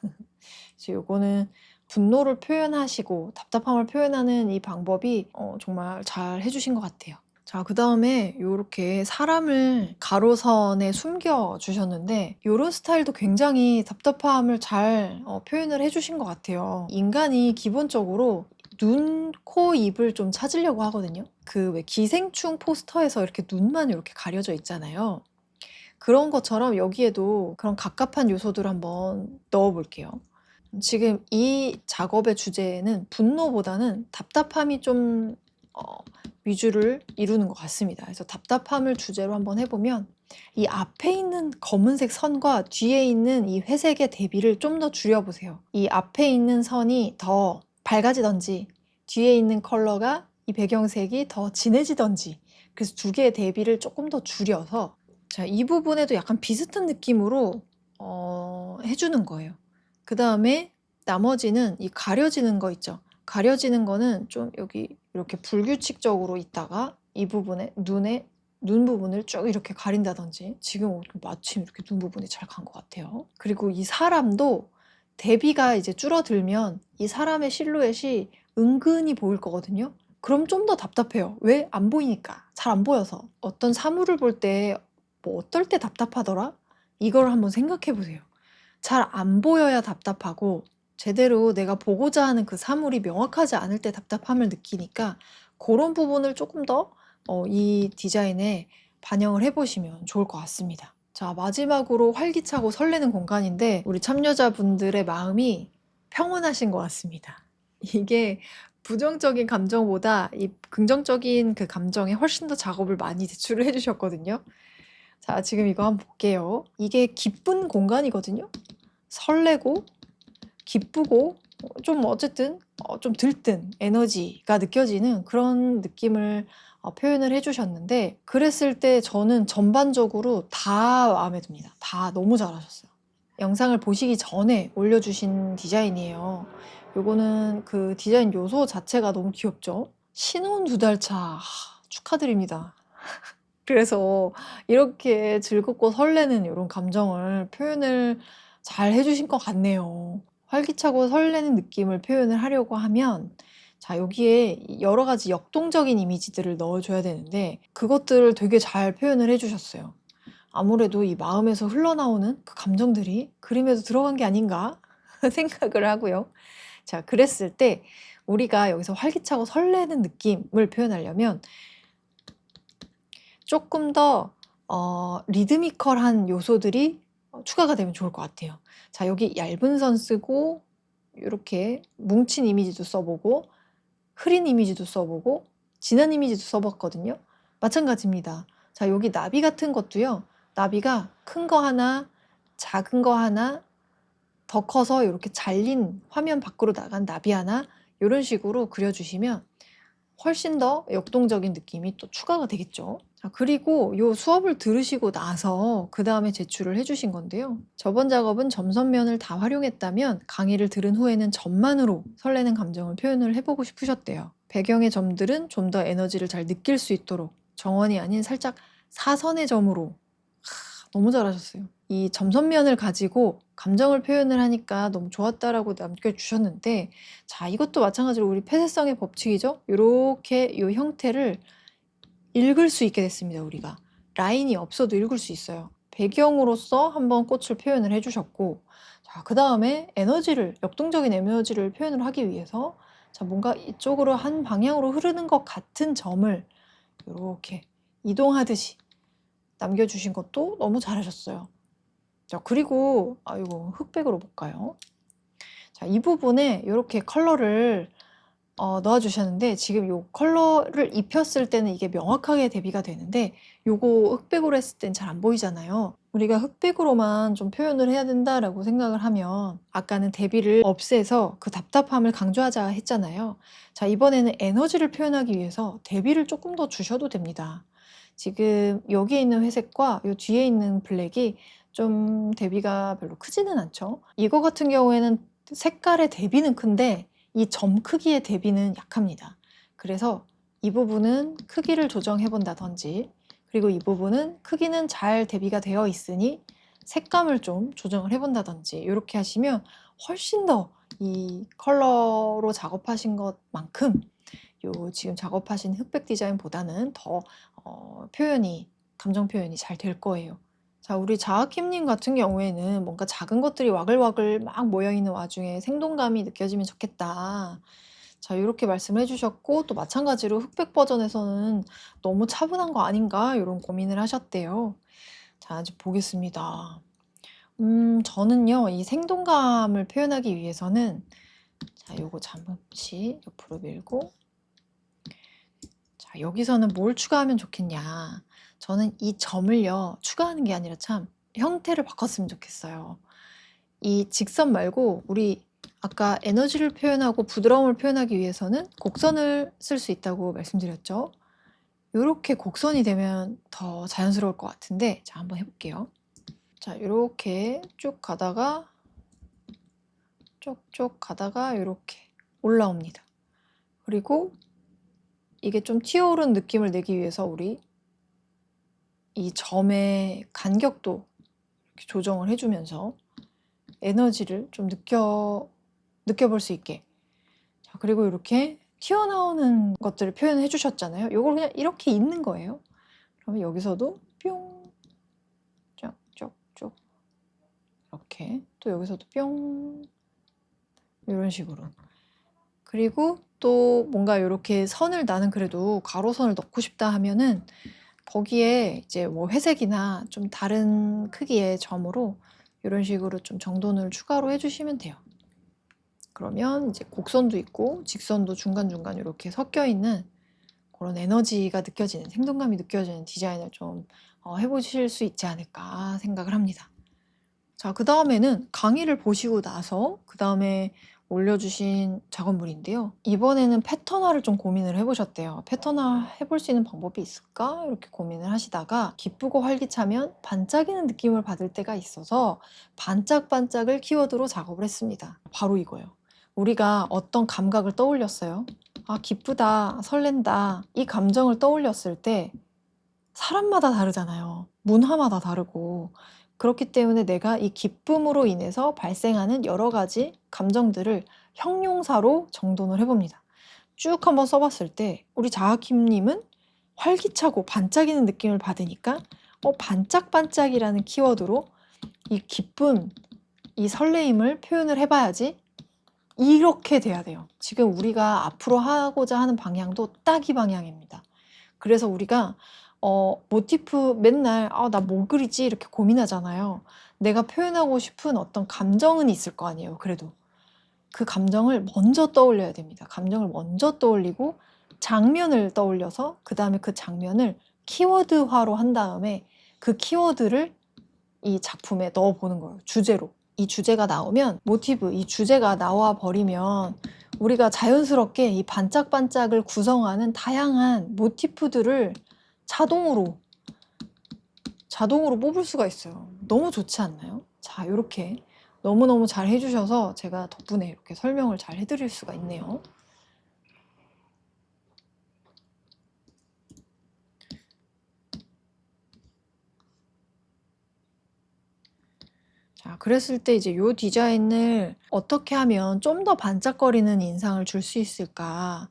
그래서 요거는 분노를 표현하시고 답답함을 표현하는 이 방법이 정말 잘 해주신 것 같아요. 자, 그 다음에 요렇게 사람을 가로선에 숨겨 주셨는데 요런 스타일도 굉장히 답답함을 잘 표현을 해주신 것 같아요. 인간이 기본적으로 눈, 코, 입을 좀 찾으려고 하거든요. 그 왜 기생충 포스터에서 이렇게 눈만 이렇게 가려져 있잖아요. 그런 것처럼 여기에도 그런 갑갑한 요소들을 한번 넣어 볼게요. 지금 이 작업의 주제는 분노보다는 답답함이 좀 위주를 이루는 것 같습니다. 그래서 답답함을 주제로 한번 해보면 이 앞에 있는 검은색 선과 뒤에 있는 이 회색의 대비를 좀 더 줄여보세요. 이 앞에 있는 선이 더 밝아지던지 뒤에 있는 컬러가 이 배경색이 더 진해지던지 그래서 두 개의 대비를 조금 더 줄여서 자, 이 부분에도 약간 비슷한 느낌으로 해주는 거예요. 그 다음에 나머지는 이 가려지는 거 있죠. 가려지는 거는 좀 여기 이렇게 불규칙적으로 있다가 이 부분에 눈 부분을 쭉 이렇게 가린다든지 지금 마침 이렇게 눈 부분이 잘 간 것 같아요. 그리고 이 사람도 대비가 이제 줄어들면 이 사람의 실루엣이 은근히 보일 거거든요. 그럼 좀 더 답답해요. 왜? 안 보이니까. 잘 안 보여서. 어떤 사물을 볼 때 뭐 어떨 때 답답하더라? 이걸 한번 생각해 보세요. 잘 안 보여야 답답하고 제대로 내가 보고자 하는 그 사물이 명확하지 않을 때 답답함을 느끼니까 그런 부분을 조금 더 이 디자인에 반영을 해보시면 좋을 것 같습니다. 자, 마지막으로 활기차고 설레는 공간인데 우리 참여자분들의 마음이 평온하신 것 같습니다. 이게 부정적인 감정보다 이 긍정적인 그 감정에 훨씬 더 작업을 많이 제출을 해주셨거든요. 자, 지금 이거 한번 볼게요. 이게 기쁜 공간이거든요. 설레고 기쁘고 좀 어쨌든 좀 들뜬 에너지가 느껴지는 그런 느낌을 표현을 해주셨는데 그랬을 때 저는 전반적으로 다 마음에 듭니다. 다 너무 잘하셨어요. 영상을 보시기 전에 올려주신 디자인이에요. 요거는 그 디자인 요소 자체가 너무 귀엽죠? 신혼 2달 차 축하드립니다. 그래서 이렇게 즐겁고 설레는 이런 감정을 표현을 잘 해주신 것 같네요. 활기차고 설레는 느낌을 표현을 하려고 하면 자, 여기에 여러 가지 역동적인 이미지들을 넣어줘야 되는데 그것들을 되게 잘 표현을 해주셨어요. 아무래도 이 마음에서 흘러나오는 그 감정들이 그림에도 들어간 게 아닌가 생각을 하고요. 자, 그랬을 때 우리가 여기서 활기차고 설레는 느낌을 표현하려면 조금 더 리드미컬한 요소들이 추가가 되면 좋을 것 같아요. 자, 여기 얇은 선 쓰고 이렇게 뭉친 이미지도 써보고 흐린 이미지도 써보고 진한 이미지도 써봤거든요. 마찬가지입니다. 자, 여기 나비 같은 것도요. 나비가 큰 거 하나, 작은 거 하나, 더 커서 이렇게 잘린 화면 밖으로 나간 나비 하나 이런 식으로 그려주시면 훨씬 더 역동적인 느낌이 또 추가가 되겠죠. 자, 그리고 이 수업을 들으시고 나서 그 다음에 제출을 해주신 건데요. 저번 작업은 점선면을 다 활용했다면 강의를 들은 후에는 점만으로 설레는 감정을 표현을 해보고 싶으셨대요. 배경의 점들은 좀 더 에너지를 잘 느낄 수 있도록 정원이 아닌 살짝 사선의 점으로 너무 잘하셨어요. 이 점선면을 가지고 감정을 표현을 하니까 너무 좋았다라고 남겨주셨는데, 자, 이것도 마찬가지로 우리 폐쇄성의 법칙이죠. 이렇게 이 형태를 읽을 수 있게 됐습니다. 우리가 라인이 없어도 읽을 수 있어요. 배경으로서 한번 꽃을 표현을 해주셨고, 자, 그 다음에 역동적인 에너지를 표현을 하기 위해서, 자, 뭔가 이쪽으로 한 방향으로 흐르는 것 같은 점을 이렇게 이동하듯이 남겨주신 것도 너무 잘하셨어요. 자, 그리고 이거 흑백으로 볼까요? 자, 이 부분에 이렇게 컬러를 넣어주셨는데, 지금 요 컬러를 입혔을 때는 이게 명확하게 대비가 되는데, 요거 흑백으로 했을 땐 잘 안 보이잖아요. 우리가 흑백으로만 좀 표현을 해야 된다라고 생각을 하면, 아까는 대비를 없애서 그 답답함을 강조하자 했잖아요. 자, 이번에는 에너지를 표현하기 위해서 대비를 조금 더 주셔도 됩니다. 지금 여기에 있는 회색과 요 뒤에 있는 블랙이 좀 대비가 별로 크지는 않죠. 이거 같은 경우에는 색깔의 대비는 큰데 이 점 크기의 대비는 약합니다. 그래서 이 부분은 크기를 조정해 본다든지, 그리고 이 부분은 크기는 잘 대비가 되어 있으니 색감을 좀 조정을 해 본다든지, 이렇게 하시면 훨씬 더 이 컬러로 작업하신 것만큼 요 지금 작업하신 흑백 디자인보다는 더 감정 표현이 잘 될 거예요. 자, 우리 자아킴님 같은 경우에는 뭔가 작은 것들이 와글와글 막 모여있는 와중에 생동감이 느껴지면 좋겠다. 자, 이렇게 말씀을 해주셨고, 또 마찬가지로 흑백 버전에서는 너무 차분한 거 아닌가 이런 고민을 하셨대요. 자, 이제 보겠습니다. 저는요, 이 생동감을 표현하기 위해서는, 자, 요거 잠시 옆으로 밀고, 자, 여기서는 뭘 추가하면 좋겠냐. 저는 이 점을요, 추가하는 게 아니라 참 형태를 바꿨으면 좋겠어요. 이 직선 말고 우리 아까 에너지를 표현하고 부드러움을 표현하기 위해서는 곡선을 쓸 수 있다고 말씀드렸죠. 이렇게 곡선이 되면 더 자연스러울 것 같은데, 자, 한번 해볼게요. 자, 이렇게 쭉 가다가 쭉쭉 가다가 이렇게 올라옵니다. 그리고 이게 좀 튀어오른 느낌을 내기 위해서 우리 이 점의 간격도 이렇게 조정을 해주면서 에너지를 좀 느껴볼 수 있게. 자, 그리고 이렇게 튀어나오는 것들을 표현해 주셨잖아요. 요걸 그냥 이렇게 있는 거예요. 그러면 여기서도 뿅, 쭉쭉쭉 이렇게, 또 여기서도 뿅, 이런 식으로. 그리고 또 뭔가 이렇게 선을 나는 그래도 가로선을 넣고 싶다 하면은 거기에 이제 뭐 회색이나 좀 다른 크기의 점으로 이런 식으로 좀 정돈을 추가로 해주시면 돼요. 그러면 이제 곡선도 있고 직선도 중간중간 이렇게 섞여 있는 그런 에너지가 느껴지는, 생동감이 느껴지는 디자인을 좀 해보실 수 있지 않을까 생각을 합니다. 자, 그 다음에는 강의를 보시고 나서 그 다음에 올려주신 작업물인데요. 이번에는 패턴화를 좀 고민을 해보셨대요. 패턴화 해볼 수 있는 방법이 있을까? 이렇게 고민을 하시다가 기쁘고 활기차면 반짝이는 느낌을 받을 때가 있어서 반짝반짝을 키워드로 작업을 했습니다. 바로 이거예요. 우리가 어떤 감각을 떠올렸어요. 아, 기쁘다, 설렌다. 이 감정을 떠올렸을 때 사람마다 다르잖아요. 문화마다 다르고. 그렇기 때문에 내가 이 기쁨으로 인해서 발생하는 여러 가지 감정들을 형용사로 정돈을 해봅니다. 쭉 한번 써봤을 때 우리 자아킴님은 활기차고 반짝이는 느낌을 받으니까 반짝반짝이라는 키워드로 이 기쁨, 이 설레임을 표현을 해봐야지, 이렇게 돼야 돼요. 지금 우리가 앞으로 하고자 하는 방향도 딱 이 방향입니다. 그래서 우리가 모티프 맨날 나 뭐 그리지 이렇게 고민하잖아요. 내가 표현하고 싶은 어떤 감정은 있을 거 아니에요. 그래도 그 감정을 먼저 떠올려야 됩니다. 감정을 먼저 떠올리고 장면을 떠올려서 그 다음에 그 장면을 키워드화로 한 다음에 그 키워드를 이 작품에 넣어보는 거예요. 주제로. 이 주제가 나오면 모티브, 이 주제가 나와 버리면 우리가 자연스럽게 이 반짝반짝을 구성하는 다양한 모티프들을 자동으로 뽑을 수가 있어요. 너무 좋지 않나요? 자, 이렇게 너무너무 잘 해주셔서 제가 덕분에 이렇게 설명을 잘 해드릴 수가 있네요. 자, 그랬을 때 이제 요 디자인을 어떻게 하면 좀 더 반짝거리는 인상을 줄 수 있을까?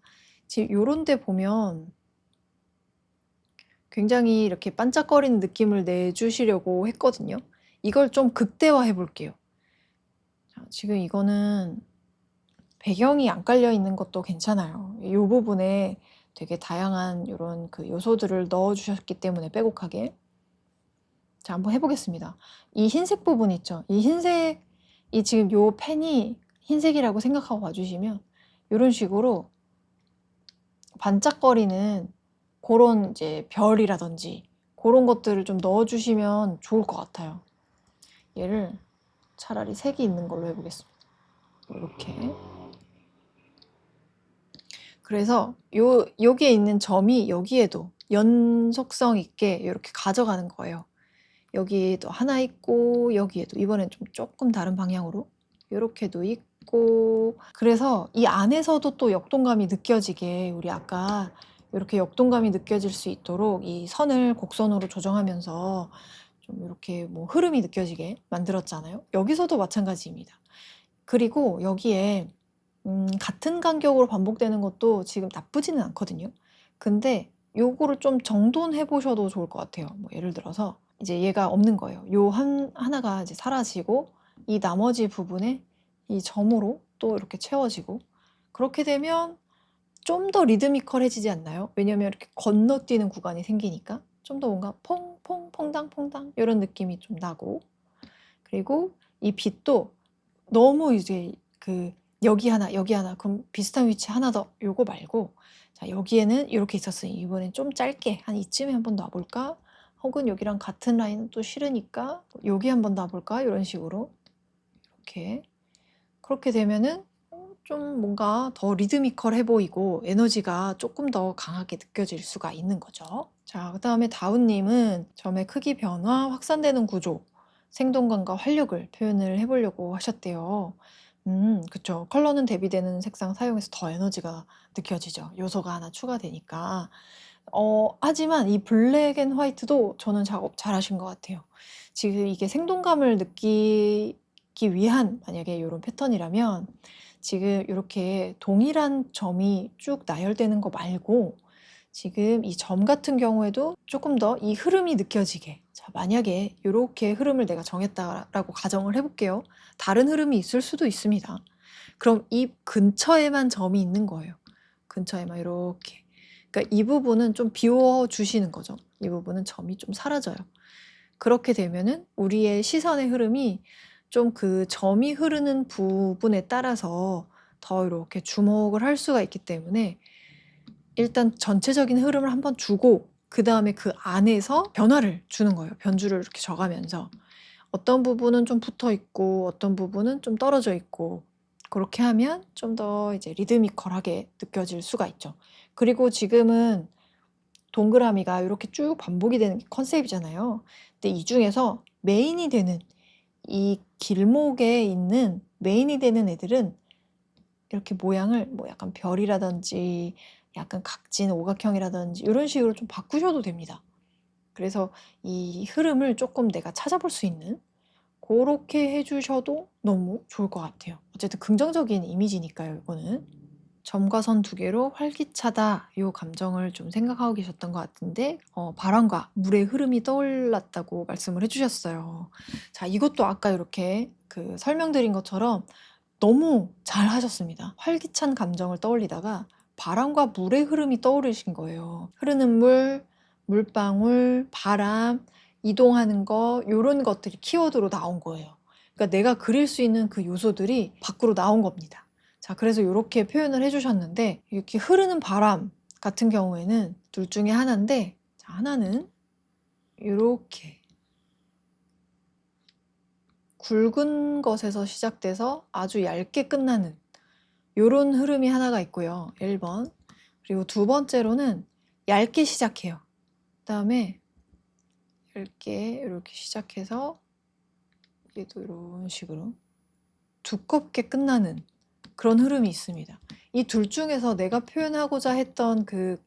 지금 요런 데 보면 굉장히 이렇게 반짝거리는 느낌을 내주시려고 했거든요. 이걸 좀 극대화해 볼게요. 자, 지금 이거는 배경이 안 깔려 있는 것도 괜찮아요. 이 부분에 되게 다양한 이런 그 요소들을 넣어 주셨기 때문에 빼곡하게. 자, 한번 해보겠습니다. 이 흰색 부분 있죠? 이 흰색, 이 지금 요 펜이 흰색이라고 생각하고 봐주시면 이런 식으로 반짝거리는 그런 이제 별이라든지 그런 것들을 좀 넣어주시면 좋을 것 같아요. 얘를 차라리 색이 있는 걸로 해보겠습니다. 이렇게. 그래서 여기에 있는 점이 여기에도 연속성 있게 이렇게 가져가는 거예요. 여기에도 하나 있고 여기에도 이번엔 좀 조금 다른 방향으로 이렇게도 있고 그래서 이 안에서도 또 역동감이 느껴지게 우리 아까 이렇게 역동감이 느껴질 수 있도록 이 선을 곡선으로 조정하면서 좀 이렇게 뭐 흐름이 느껴지게 만들었잖아요. 여기서도 마찬가지입니다. 그리고 여기에 같은 간격으로 반복되는 것도 지금 나쁘지는 않거든요. 근데 요거를 좀 정돈해 보셔도 좋을 것 같아요. 뭐 예를 들어서 이제 얘가 없는 거예요. 요 하나가 이제 사라지고 이 나머지 부분에 이 점으로 또 이렇게 채워지고 그렇게 되면 좀 더 리드미컬해지지 않나요? 왜냐면 이렇게 건너뛰는 구간이 생기니까 좀 더 뭔가 퐁퐁 퐁당 퐁당 이런 느낌이 좀 나고 그리고 이 빛도 너무 이제 그 여기 하나 그럼 비슷한 위치 하나 더 요거 말고 자 여기에는 이렇게 있었으니 이번엔 좀 짧게 한 이쯤에 한번 놔볼까? 혹은 여기랑 같은 라인은 또 싫으니까 여기 한번 놔볼까? 이런 식으로 이렇게 그렇게 되면은 좀 뭔가 더 리드미컬해 보이고 에너지가 조금 더 강하게 느껴질 수가 있는 거죠. 자, 그 다음에 다운님은 점의 크기 변화, 확산되는 구조, 생동감과 활력을 표현을 해보려고 하셨대요. 그쵸. 컬러는 대비되는 색상 사용해서 더 에너지가 느껴지죠. 요소가 하나 추가되니까. 하지만 이 블랙 앤 화이트도 저는 작업 잘 하신 것 같아요. 지금 이게 생동감을 느끼기 위한 만약에 이런 패턴이라면 지금 이렇게 동일한 점이 쭉 나열되는 거 말고 지금 이 점 같은 경우에도 조금 더 이 흐름이 느껴지게 자, 만약에 이렇게 흐름을 내가 정했다라고 가정을 해볼게요. 다른 흐름이 있을 수도 있습니다. 그럼 이 근처에만 점이 있는 거예요. 근처에만 이렇게. 그러니까 이 부분은 좀 비워 주시는 거죠. 이 부분은 점이 좀 사라져요. 그렇게 되면은 우리의 시선의 흐름이 좀 그 점이 흐르는 부분에 따라서 더 이렇게 주목을 할 수가 있기 때문에 일단 전체적인 흐름을 한번 주고 그 다음에 그 안에서 변화를 주는 거예요. 변주를 이렇게 줘가면서 어떤 부분은 좀 붙어 있고 어떤 부분은 좀 떨어져 있고 그렇게 하면 좀 더 이제 리드미컬하게 느껴질 수가 있죠. 그리고 지금은 동그라미가 이렇게 쭉 반복이 되는 게 컨셉이잖아요. 근데 이 중에서 메인이 되는 이 길목에 있는 메인이 되는 애들은 이렇게 모양을 뭐 약간 별이라든지 약간 각진 오각형이라든지 이런 식으로 좀 바꾸셔도 됩니다. 그래서 이 흐름을 조금 내가 찾아볼 수 있는 그렇게 해주셔도 너무 좋을 것 같아요. 어쨌든 긍정적인 이미지니까요, 이거는. 점과 선 두 개로 활기차다 이 감정을 좀 생각하고 계셨던 것 같은데 바람과 물의 흐름이 떠올랐다고 말씀을 해주셨어요. 자, 이것도 아까 이렇게 그 설명드린 것처럼 너무 잘 하셨습니다. 활기찬 감정을 떠올리다가 바람과 물의 흐름이 떠오르신 거예요. 흐르는 물, 물방울, 바람, 이동하는 거 이런 것들이 키워드로 나온 거예요. 그러니까 내가 그릴 수 있는 그 요소들이 밖으로 나온 겁니다. 자, 그래서 이렇게 표현을 해주셨는데 이렇게 흐르는 바람 같은 경우에는 둘 중에 하나인데 자, 하나는 이렇게 굵은 것에서 시작돼서 아주 얇게 끝나는 이런 흐름이 하나가 있고요. 1번. 그리고 두 번째로는 얇게 시작해요. 그 다음에 얇게 이렇게 시작해서 얘도 이런 식으로 두껍게 끝나는 그런 흐름이 있습니다. 이 둘 중에서 내가 표현하고자 했던 그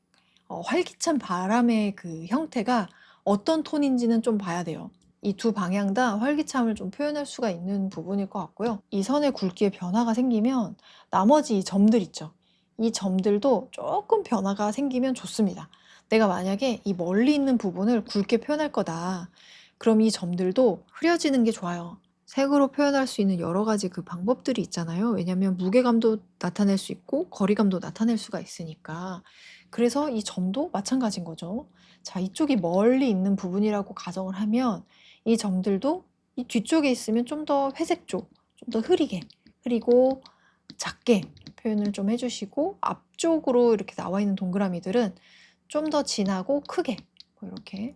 활기찬 바람의 그 형태가 어떤 톤인지는 좀 봐야 돼요. 이 두 방향 다 활기참을 좀 표현할 수가 있는 부분일 것 같고요. 이 선의 굵기에 변화가 생기면 나머지 이 점들 있죠. 이 점들도 조금 변화가 생기면 좋습니다. 내가 만약에 이 멀리 있는 부분을 굵게 표현할 거다. 그럼 이 점들도 흐려지는 게 좋아요. 색으로 표현할 수 있는 여러 가지 그 방법들이 있잖아요. 왜냐면 무게감도 나타낼 수 있고 거리감도 나타낼 수가 있으니까. 그래서 이 점도 마찬가지인 거죠. 자, 이쪽이 멀리 있는 부분이라고 가정을 하면 이 점들도 이 뒤쪽에 있으면 좀 더 회색조, 좀 더 흐리게, 그리고 작게 표현을 좀 해주시고 앞쪽으로 이렇게 나와 있는 동그라미들은 좀 더 진하고 크게 이렇게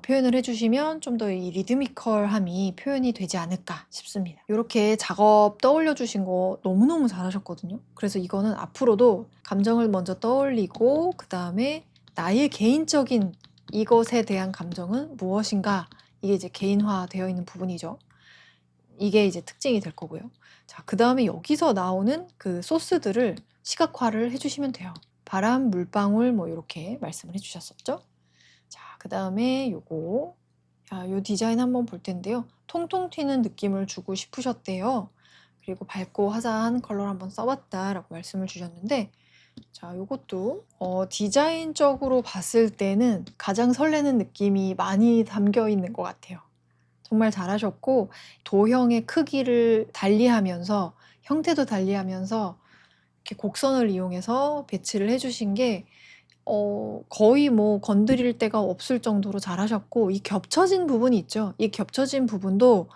표현을 해주시면 좀 더 이 리드미컬함이 표현이 되지 않을까 싶습니다. 이렇게 작업 떠올려 주신 거 너무너무 잘하셨거든요. 그래서 이거는 앞으로도 감정을 먼저 떠올리고 그 다음에 나의 개인적인 이것에 대한 감정은 무엇인가, 이게 이제 개인화 되어 있는 부분이죠. 이게 이제 특징이 될 거고요. 자, 그 다음에 여기서 나오는 그 소스들을 시각화를 해주시면 돼요. 바람, 물방울 뭐 이렇게 말씀을 해주셨었죠. 자, 그 다음에 요거, 요 디자인 한번 볼 텐데요. 통통 튀는 느낌을 주고 싶으셨대요. 그리고 밝고 화사한 컬러를 한번 써봤다라고 말씀을 주셨는데, 자, 요것도 디자인적으로 봤을 때는 가장 설레는 느낌이 많이 담겨 있는 것 같아요. 정말 잘하셨고, 도형의 크기를 달리하면서 형태도 달리하면서 이렇게 곡선을 이용해서 배치를 해주신 게 거의 뭐 건드릴 데가 없을 정도로 잘하셨고, 이 겹쳐진 부분이 있죠. 이 겹쳐진 부분도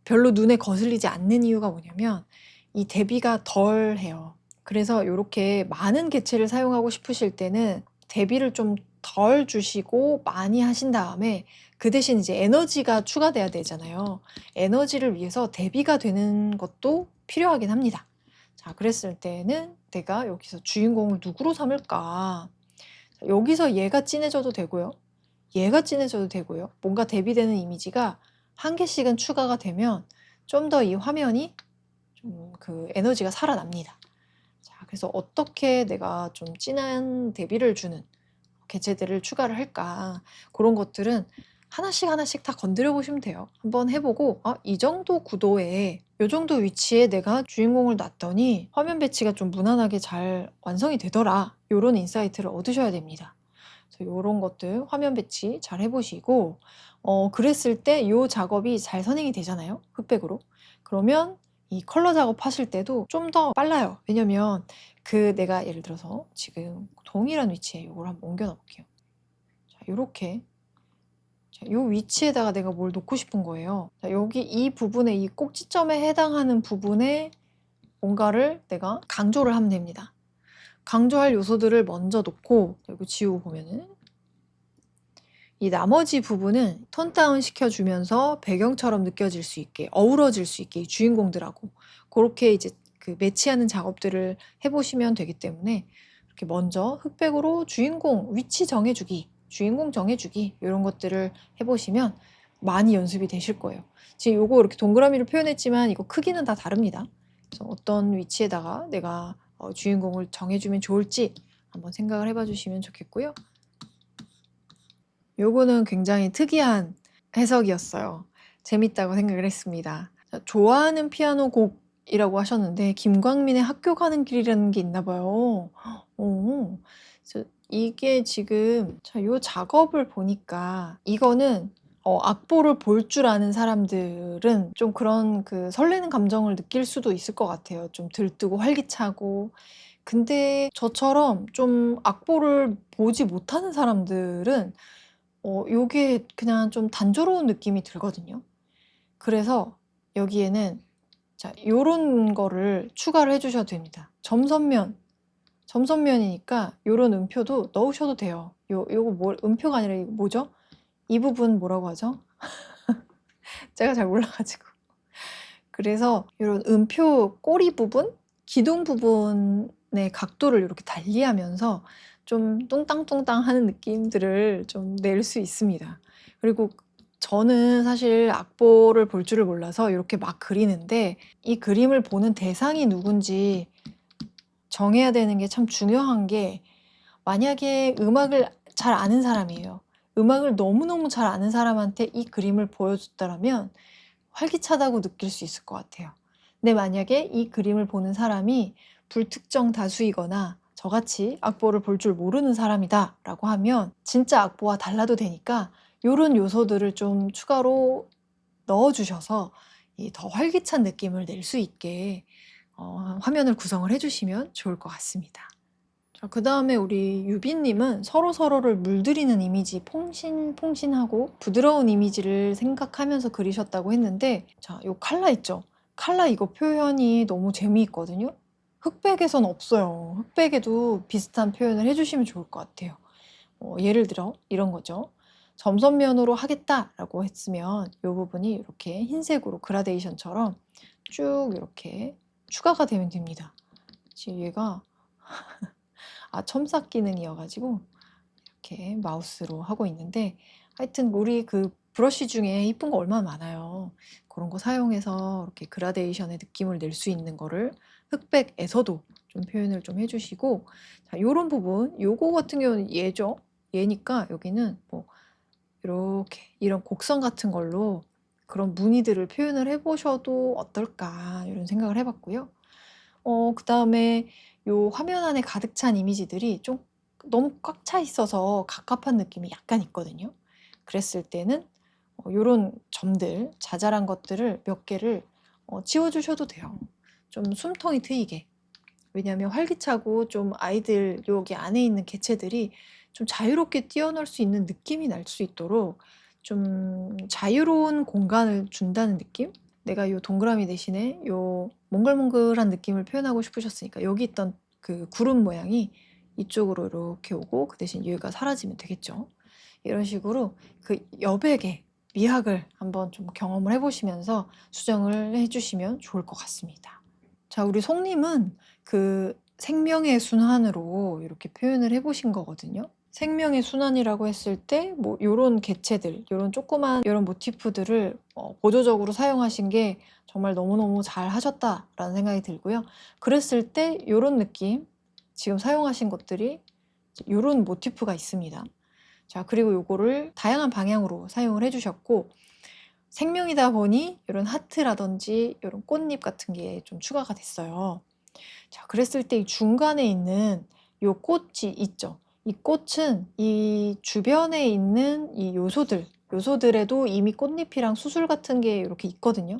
별로 눈에 거슬리지 않는 이유가 뭐냐면 이 대비가 덜해요. 그래서 이렇게 많은 개체를 사용하고 싶으실 때는 대비를 좀 덜 주시고 많이 하신 다음에 그 대신 이제 에너지가 추가돼야 되잖아요. 에너지를 위해서 대비가 되는 것도 필요하긴 합니다. 자, 그랬을 때는 내가 여기서 주인공을 누구로 삼을까? 여기서 얘가 진해져도 되고요. 얘가 진해져도 되고요. 뭔가 대비되는 이미지가 한 개씩은 추가가 되면 좀 더 이 화면이 좀 그 에너지가 살아납니다. 자, 그래서 어떻게 내가 좀 진한 대비를 주는 개체들을 추가를 할까? 그런 것들은 하나씩 하나씩 다 건드려 보시면 돼요. 한번 해보고 이 정도 구도에 이 정도 위치에 내가 주인공을 놨더니 화면 배치가 좀 무난하게 잘 완성이 되더라. 이런 인사이트를 얻으셔야 됩니다. 그래서 이런 것들 화면 배치 잘 해보시고 그랬을 때 이 작업이 잘 선행이 되잖아요. 흑백으로. 그러면 이 컬러 작업하실 때도 좀 더 빨라요. 왜냐면 그 내가 예를 들어서 지금 동일한 위치에 이걸 한번 옮겨 놓을게요. 자, 요렇게. 자, 요 위치에다가 내가 뭘 놓고 싶은 거예요. 자, 여기 이 부분에 이 꼭지점에 해당하는 부분에 뭔가를 내가 강조를 하면 됩니다. 강조할 요소들을 먼저 놓고 이거 지우고 보면은 이 나머지 부분은 톤 다운 시켜주면서 배경처럼 느껴질 수 있게, 어우러질 수 있게 이 주인공들하고 그렇게 이제 그 매치하는 작업들을 해보시면 되기 때문에 이렇게 먼저 흑백으로 주인공 위치 정해주기, 주인공 정해주기 이런 것들을 해보시면 많이 연습이 되실 거예요. 지금 요거 이렇게 동그라미로 표현했지만 이거 크기는 다 다릅니다. 그래서 어떤 위치에다가 내가 주인공을 정해주면 좋을지 한번 생각을 해봐 주시면 좋겠고요. 요거는 굉장히 특이한 해석이었어요. 재밌다고 생각을 했습니다. 자, 좋아하는 피아노 곡이라고 하셨는데 김광민의 학교 가는 길이라는 게 있나 봐요. 그래서 이게 지금 요 작업을 보니까 이거는 악보를 볼 줄 아는 사람들은 좀 그런 그 설레는 감정을 느낄 수도 있을 것 같아요. 좀 들뜨고 활기차고. 근데 저처럼 좀 악보를 보지 못하는 사람들은 요게 그냥 좀 단조로운 느낌이 들거든요. 그래서 여기에는 자, 요런 거를 추가를 해주셔도 됩니다. 점선면이니까 요런 음표도 넣으셔도 돼요. 요거 음표가 아니라 이거 뭐죠? 이 부분 뭐라고 하죠? 제가 잘 몰라가지고. 그래서 요런 음표 꼬리 부분, 기둥 부분의 각도를 이렇게 달리하면서 좀 뚱땅뚱땅 하는 느낌들을 좀 낼 수 있습니다. 그리고 저는 사실 악보를 볼 줄을 몰라서 이렇게 막 그리는데 이 그림을 보는 대상이 누군지 정해야 되는 게 참 중요한 게, 만약에 음악을 잘 아는 사람이에요. 음악을 너무너무 잘 아는 사람한테 이 그림을 보여줬더라면 활기차다고 느낄 수 있을 것 같아요. 근데 만약에 이 그림을 보는 사람이 불특정 다수이거나 저같이 악보를 볼 줄 모르는 사람이다 라고 하면 진짜 악보와 달라도 되니까 이런 요소들을 좀 추가로 넣어주셔서 더 활기찬 느낌을 낼 수 있게 화면을 구성을 해주시면 좋을 것 같습니다. 자, 그 다음에 우리 유빈님은 서로서로를 물들이는 이미지, 퐁신퐁신하고 부드러운 이미지를 생각하면서 그리셨다고 했는데, 자, 요 칼라 있죠? 칼라 이거 표현이 너무 재미있거든요? 흑백에선 없어요. 흑백에도 비슷한 표현을 해주시면 좋을 것 같아요. 예를 들어 이런 거죠. 점선면으로 하겠다라고 했으면 이 부분이 이렇게 흰색으로 그라데이션처럼 쭉 이렇게 추가가 되면 됩니다. 지금 얘가 첨삭 기능이어가지고 이렇게 마우스로 하고 있는데 하여튼 우리 그 브러쉬 중에 이쁜 거 얼마나 많아요. 그런 거 사용해서 이렇게 그라데이션의 느낌을 낼 수 있는 거를 흑백에서도 좀 표현을 좀 해주시고, 자, 요런 부분, 요거 같은 경우는 얘죠. 얘니까 여기는 뭐 이렇게 이런 곡선 같은 걸로 그런 무늬들을 표현을 해보셔도 어떨까 이런 생각을 해봤고요. 그 다음에 요 화면 안에 가득 찬 이미지들이 좀 너무 꽉 차 있어서 갑갑한 느낌이 약간 있거든요. 그랬을 때는 요런 점들, 자잘한 것들을 몇 개를 지워주셔도 돼요. 좀 숨통이 트이게. 왜냐하면 활기차고 좀 아이들 여기 안에 있는 개체들이 좀 자유롭게 뛰어놀 수 있는 느낌이 날 수 있도록 좀 자유로운 공간을 준다는 느낌? 내가 요 동그라미 대신에 요 몽글몽글한 느낌을 표현하고 싶으셨으니까 여기 있던 그 구름 모양이 이쪽으로 이렇게 오고 그 대신 얘가 사라지면 되겠죠. 이런 식으로 그 여백의 미학을 한번 좀 경험을 해보시면서 수정을 해주시면 좋을 것 같습니다. 자, 우리 송님은 그 생명의 순환으로 이렇게 표현을 해보신 거거든요. 생명의 순환이라고 했을 때 뭐 요런 개체들, 요런 조그만 요런 모티프들을 보조적으로 사용하신 게 정말 너무너무 잘 하셨다라는 생각이 들고요. 그랬을 때 요런 느낌, 지금 사용하신 것들이 요런 모티프가 있습니다. 자, 그리고 요거를 다양한 방향으로 사용을 해주셨고, 생명이다 보니 이런 하트라든지 이런 꽃잎 같은 게 좀 추가가 됐어요. 자, 그랬을 때 이 중간에 있는 요 꽃이 있죠. 이 꽃은 이 주변에 있는 이 요소들에도 이미 꽃잎이랑 수술 같은 게 이렇게 있거든요.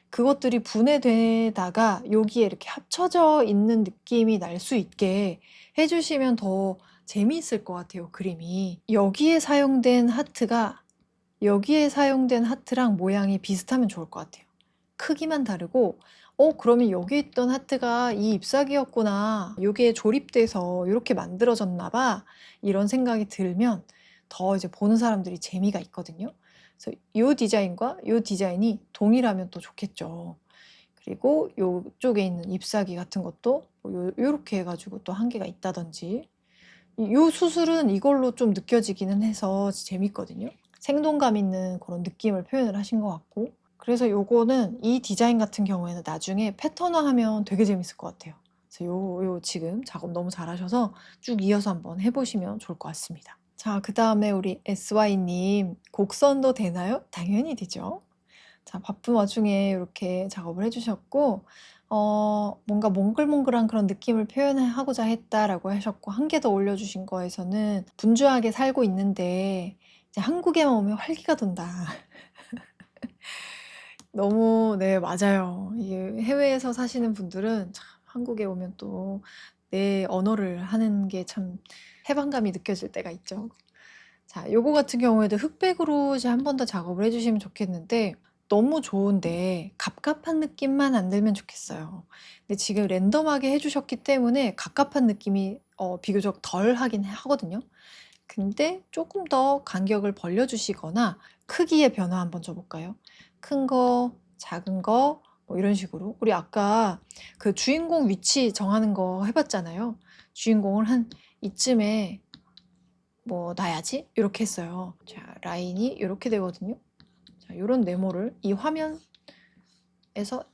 그것들이 분해되다가 여기에 이렇게 합쳐져 있는 느낌이 날 수 있게 해주시면 더 재미있을 것 같아요, 그림이. 여기에 사용된 하트랑 모양이 비슷하면 좋을 것 같아요. 크기만 다르고 그러면 여기 있던 하트가 이 잎사귀였구나. 요게 조립돼서 이렇게 만들어졌나 봐. 이런 생각이 들면 더 이제 보는 사람들이 재미가 있거든요. 그래서 요 디자인과 요 디자인이 동일하면 또 좋겠죠. 그리고 요쪽에 있는 잎사귀 같은 것도 요렇게 해가지고 또 한계가 있다든지. 요 수술은 이걸로 좀 느껴지기는 해서 재밌거든요. 생동감 있는 그런 느낌을 표현을 하신 것 같고, 그래서 요거는 이 디자인 같은 경우에는 나중에 패턴화하면 되게 재밌을 것 같아요. 그래서 요 지금 작업 너무 잘하셔서 쭉 이어서 한번 해보시면 좋을 것 같습니다. 자, 그 다음에 우리 SY님 곡선도 되나요? 당연히 되죠. 자, 바쁜 와중에 이렇게 작업을 해주셨고, 뭔가 몽글몽글한 그런 느낌을 표현하고자 했다라고 하셨고, 한 개 더 올려주신 거에서는 분주하게 살고 있는데, 이제 한국에만 오면 활기가 돈다. 너무, 네, 맞아요. 이게 해외에서 사시는 분들은 참 한국에 오면 또 내 언어를 하는 게 참 해방감이 느껴질 때가 있죠. 자, 요거 같은 경우에도 흑백으로 이제 한 번 더 작업을 해주시면 좋겠는데, 너무 좋은데 갑갑한 느낌만 안 들면 좋겠어요. 근데 지금 랜덤하게 해주셨기 때문에 갑갑한 느낌이 비교적 덜 하긴 하거든요. 근데 조금 더 간격을 벌려주시거나 크기의 변화 한번 줘볼까요? 큰 거, 작은 거, 뭐 이런 식으로. 우리 아까 그 주인공 위치 정하는 거 해봤잖아요. 주인공을 한 이쯤에 뭐 놔야지? 이렇게 했어요. 자, 라인이 이렇게 되거든요. 자, 요런 네모를 이 화면에서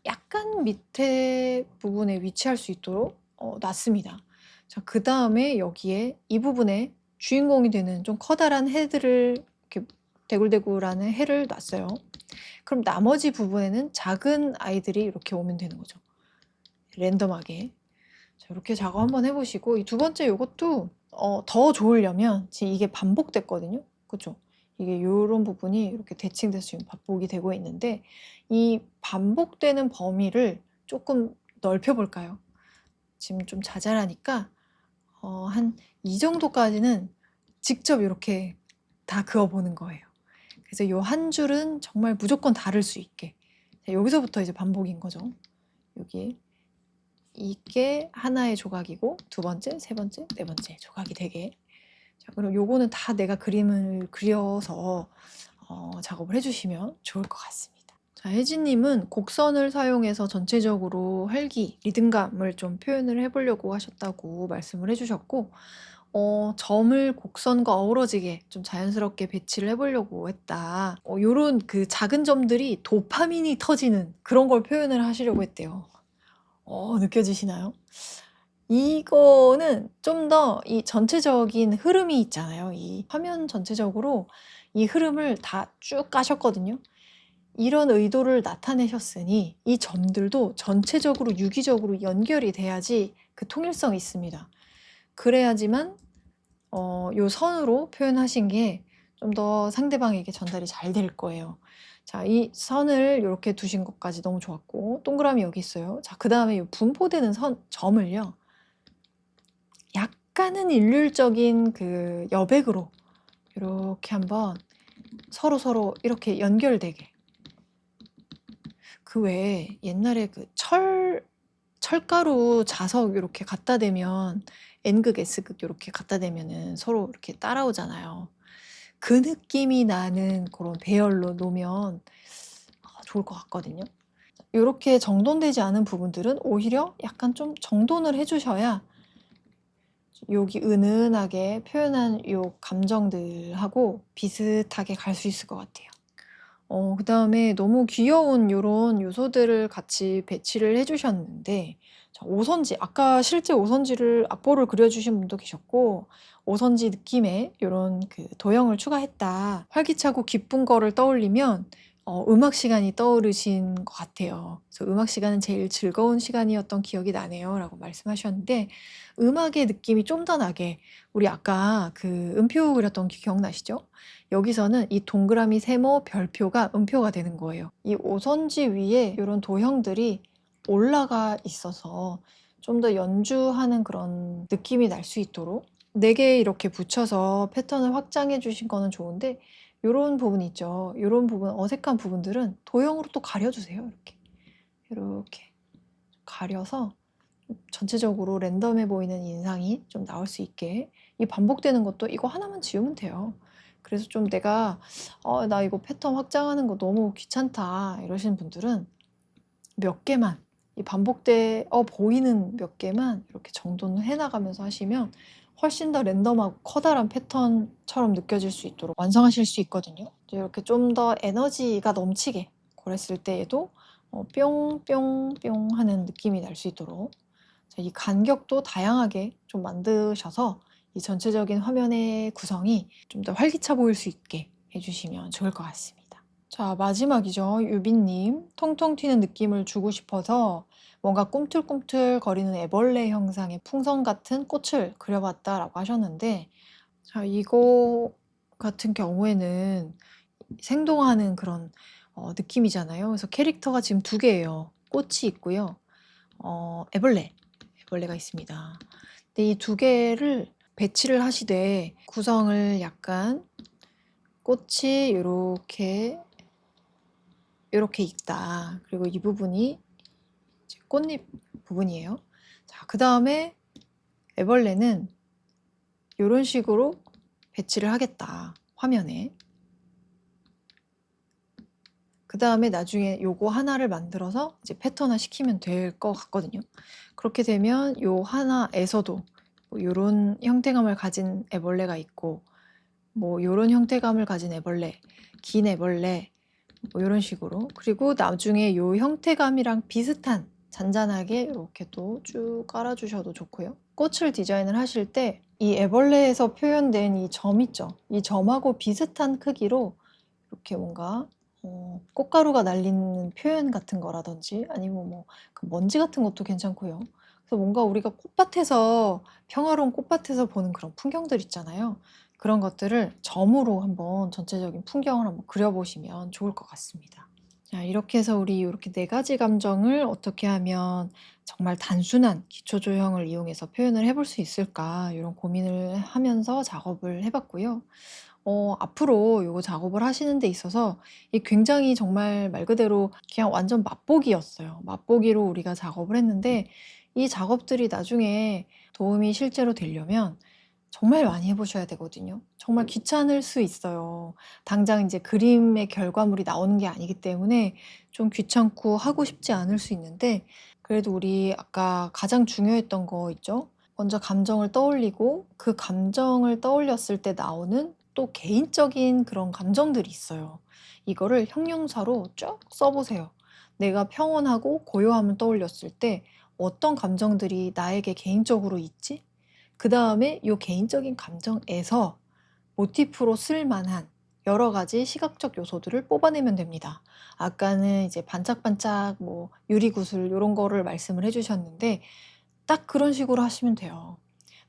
약간 밑에 부분에 위치할 수 있도록 놨습니다. 자, 그 다음에 여기에 이 부분에 주인공이 되는 좀 커다란 해들을 이렇게 대굴대굴하는 해를 놨어요. 그럼 나머지 부분에는 작은 아이들이 이렇게 오면 되는 거죠. 랜덤하게. 자, 이렇게 작업 한번 해보시고 이 두 번째 요것도 더 좋으려면 지금 이게 반복됐거든요. 그쵸? 이게 요런 부분이 이렇게 대칭돼서 지금 반복이 되고 있는데 이 반복되는 범위를 조금 넓혀볼까요? 지금 좀 자잘하니까 한 이 정도까지는 직접 이렇게 다 그어보는 거예요. 그래서 요 한 줄은 정말 무조건 다를 수 있게. 자, 여기서부터 이제 반복인 거죠. 여기 이게 하나의 조각이고 두 번째, 세 번째, 네 번째 조각이 되게. 자, 그럼 요거는 다 내가 그림을 그려서 작업을 해주시면 좋을 것 같습니다. 자, 혜진님은 곡선을 사용해서 전체적으로 활기, 리듬감을 좀 표현을 해보려고 하셨다고 말씀을 해주셨고, 점을 곡선과 어우러지게 좀 자연스럽게 배치를 해보려고 했다. 요런 그 작은 점들이 도파민이 터지는 그런 걸 표현을 하시려고 했대요. 느껴지시나요? 이거는 좀 더 이 전체적인 흐름이 있잖아요. 이 화면 전체적으로 이 흐름을 다 쭉 까셨거든요. 이런 의도를 나타내셨으니 이 점들도 전체적으로 유기적으로 연결이 돼야지 그 통일성이 있습니다. 그래야지만 요 선으로 표현하신 게 좀 더 상대방에게 전달이 잘 될 거예요. 자, 이 선을 이렇게 두신 것까지 너무 좋았고 동그라미 여기 있어요. 자, 그 다음에 이 분포되는 점을요. 약간은 일률적인 그 여백으로 이렇게 한번 서로 이렇게 연결되게. 그 외에 옛날에 그 철가루 자석 이렇게 갖다 대면 N극, S극 이렇게 갖다 대면은 서로 이렇게 따라오잖아요. 그 느낌이 나는 그런 배열로 놓으면 좋을 것 같거든요. 이렇게 정돈되지 않은 부분들은 오히려 약간 좀 정돈을 해주셔야 여기 은은하게 표현한 요 감정들하고 비슷하게 갈 수 있을 것 같아요. 그 다음에 너무 귀여운 요런 요소들을 같이 배치를 해주셨는데, 자, 오선지, 아까 실제 오선지를 악보를 그려주신 분도 계셨고, 오선지 느낌의 요런 그 도형을 추가했다. 활기차고 기쁜 거를 떠올리면, 음악 시간이 떠오르신 것 같아요. 그래서 음악 시간은 제일 즐거운 시간이었던 기억이 나네요. 라고 말씀하셨는데, 음악의 느낌이 좀 더 나게, 우리 아까 그 음표 그렸던 게 기억나시죠? 여기서는 이 동그라미, 세모, 별표가 음표가 되는 거예요. 이 오선지 위에 이런 도형들이 올라가 있어서 좀 더 연주하는 그런 느낌이 날 수 있도록 4개 이렇게 붙여서 패턴을 확장해 주신 거는 좋은데 이런 부분 있죠. 이런 부분, 어색한 부분들은 도형으로 또 가려주세요. 이렇게 가려서 전체적으로 랜덤해 보이는 인상이 좀 나올 수 있게. 이 반복되는 것도 이거 하나만 지우면 돼요. 그래서 좀 내가 나 이거 패턴 확장하는 거 너무 귀찮다 이러시는 분들은 몇 개만, 이 반복돼 보이는 몇 개만 이렇게 정돈을 해나가면서 하시면 훨씬 더 랜덤하고 커다란 패턴처럼 느껴질 수 있도록 완성하실 수 있거든요. 이제 이렇게 좀 더 에너지가 넘치게 그랬을 때에도 뿅뿅뿅 하는 느낌이 날 수 있도록 이 간격도 다양하게 좀 만드셔서 이 전체적인 화면의 구성이 좀 더 활기차 보일 수 있게 해주시면 좋을 것 같습니다. 자, 마지막이죠. 유빈님, 통통 튀는 느낌을 주고 싶어서 뭔가 꿈틀꿈틀 거리는 애벌레 형상의 풍선 같은 꽃을 그려봤다라고 하셨는데, 자, 이거 같은 경우에는 생동하는 그런 느낌이잖아요. 그래서 캐릭터가 지금 2개예요. 꽃이 있고요. 애벌레가 있습니다. 근데 이 2개를 배치를 하시되 구성을 약간 꽃이 이렇게 있다. 그리고 이 부분이 이제 꽃잎 부분이에요. 자, 그 다음에 애벌레는 이런 식으로 배치를 하겠다. 화면에. 그 다음에 나중에 요거 하나를 만들어서 이제 패턴화 시키면 될 것 같거든요. 그렇게 되면 요 하나에서도 뭐 요런 형태감을 가진 애벌레가 있고 뭐 요런 형태감을 가진 애벌레, 긴 애벌레 뭐 요런 식으로. 그리고 나중에 요 형태감이랑 비슷한 잔잔하게 이렇게 또 쭉 깔아주셔도 좋고요. 꽃을 디자인을 하실 때 이 애벌레에서 표현된 이 점 있죠. 이 점하고 비슷한 크기로 이렇게 뭔가 꽃가루가 날리는 표현 같은 거라든지 아니면 뭐 그 먼지 같은 것도 괜찮고요. 그래서 뭔가 우리가 꽃밭에서 평화로운 꽃밭에서 보는 그런 풍경들 있잖아요. 그런 것들을 점으로 한번 전체적인 풍경을 한번 그려보시면 좋을 것 같습니다. 자, 이렇게 해서 우리 이렇게 네 가지 감정을 어떻게 하면 정말 단순한 기초 조형을 이용해서 표현을 해볼 수 있을까 이런 고민을 하면서 작업을 해봤고요. 앞으로 요거 작업을 하시는 데 있어서 이 굉장히 정말 말 그대로 그냥 완전 맛보기였어요. 맛보기로 우리가 작업을 했는데 이 작업들이 나중에 도움이 실제로 되려면 정말 많이 해 보셔야 되거든요. 정말 귀찮을 수 있어요. 당장 이제 그림의 결과물이 나오는 게 아니기 때문에 좀 귀찮고 하고 싶지 않을 수 있는데 그래도 우리 아까 가장 중요했던 거 있죠? 먼저 감정을 떠올리고 그 감정을 떠올렸을 때 나오는 또 개인적인 그런 감정들이 있어요. 이거를 형용사로 쭉 써 보세요. 내가 평온하고 고요함을 떠올렸을 때 어떤 감정들이 나에게 개인적으로 있지? 그다음에 요 개인적인 감정에서 모티프로 쓸 만한 여러 가지 시각적 요소들을 뽑아내면 됩니다. 아까는 이제 반짝반짝 뭐 유리구슬 요런 거를 말씀을 해 주셨는데 딱 그런 식으로 하시면 돼요.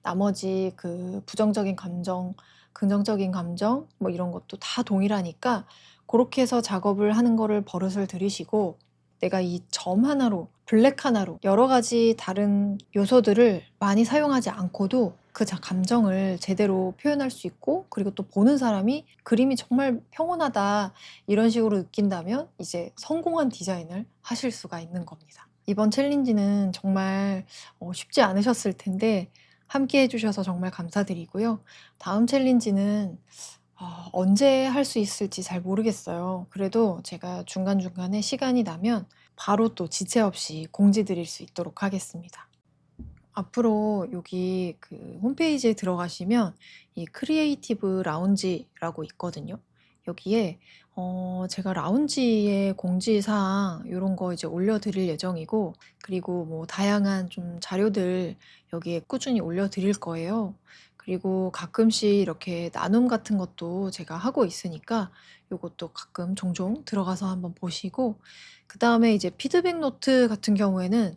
나머지 그 부정적인 감정, 긍정적인 감정 뭐 이런 것도 다 동일하니까 고렇게 해서 작업을 하는 거를 버릇을 들이시고 내가 이 점 하나로 블랙 하나로 여러 가지 다른 요소들을 많이 사용하지 않고도 그 감정을 제대로 표현할 수 있고 그리고 또 보는 사람이 그림이 정말 평온하다 이런 식으로 느낀다면 이제 성공한 디자인을 하실 수가 있는 겁니다. 이번 챌린지는 정말 쉽지 않으셨을 텐데 함께 해주셔서 정말 감사드리고요. 다음 챌린지는 언제 할 수 있을지 잘 모르겠어요. 그래도 제가 중간중간에 시간이 나면 바로 또 지체 없이 공지 드릴 수 있도록 하겠습니다. 앞으로 여기 그 홈페이지에 들어가시면 이 크리에이티브 라운지라고 있거든요. 여기에 제가 라운지의 공지사항 이런 거 이제 올려드릴 예정이고 그리고 뭐 다양한 좀 자료들 여기에 꾸준히 올려드릴 거예요. 그리고 가끔씩 이렇게 나눔 같은 것도 제가 하고 있으니까 요것도 가끔 종종 들어가서 한번 보시고 그 다음에 이제 피드백 노트 같은 경우에는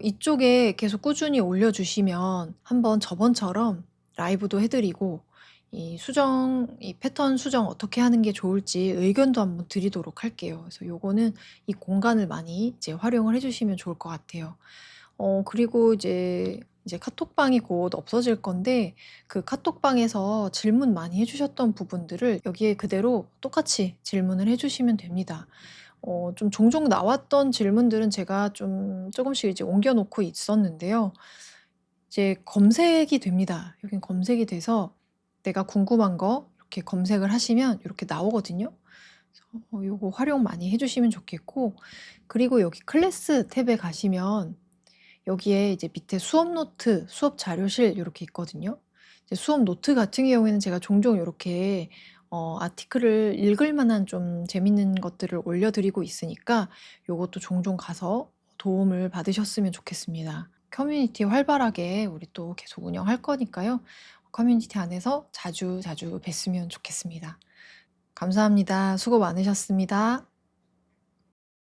이쪽에 계속 꾸준히 올려주시면 한번 저번처럼 라이브도 해드리고 이 패턴 수정 어떻게 하는 게 좋을지 의견도 한번 드리도록 할게요. 그래서 요거는 이 공간을 많이 이제 활용을 해주시면 좋을 것 같아요. 그리고 이제 카톡방이 곧 없어질 건데 그 카톡방에서 질문 많이 해주셨던 부분들을 여기에 그대로 똑같이 질문을 해주시면 됩니다. 좀 종종 나왔던 질문들은 제가 좀 조금씩 이제 옮겨 놓고 있었는데요. 이제 검색이 됩니다. 여긴 검색이 돼서 내가 궁금한 거 이렇게 검색을 하시면 이렇게 나오거든요. 그래서 요거 활용 많이 해 주시면 좋겠고 그리고 여기 클래스 탭에 가시면 여기에 이제 밑에 수업 노트, 수업 자료실 요렇게 있거든요. 이제 수업 노트 같은 경우에는 제가 종종 요렇게 아티클을 읽을 만한 좀 재밌는 것들을 올려드리고 있으니까 요것도 종종 가서 도움을 받으셨으면 좋겠습니다. 커뮤니티 활발하게 우리 또 계속 운영할 거니까요. 커뮤니티 안에서 자주 자주 뵀으면 좋겠습니다. 감사합니다. 수고 많으셨습니다.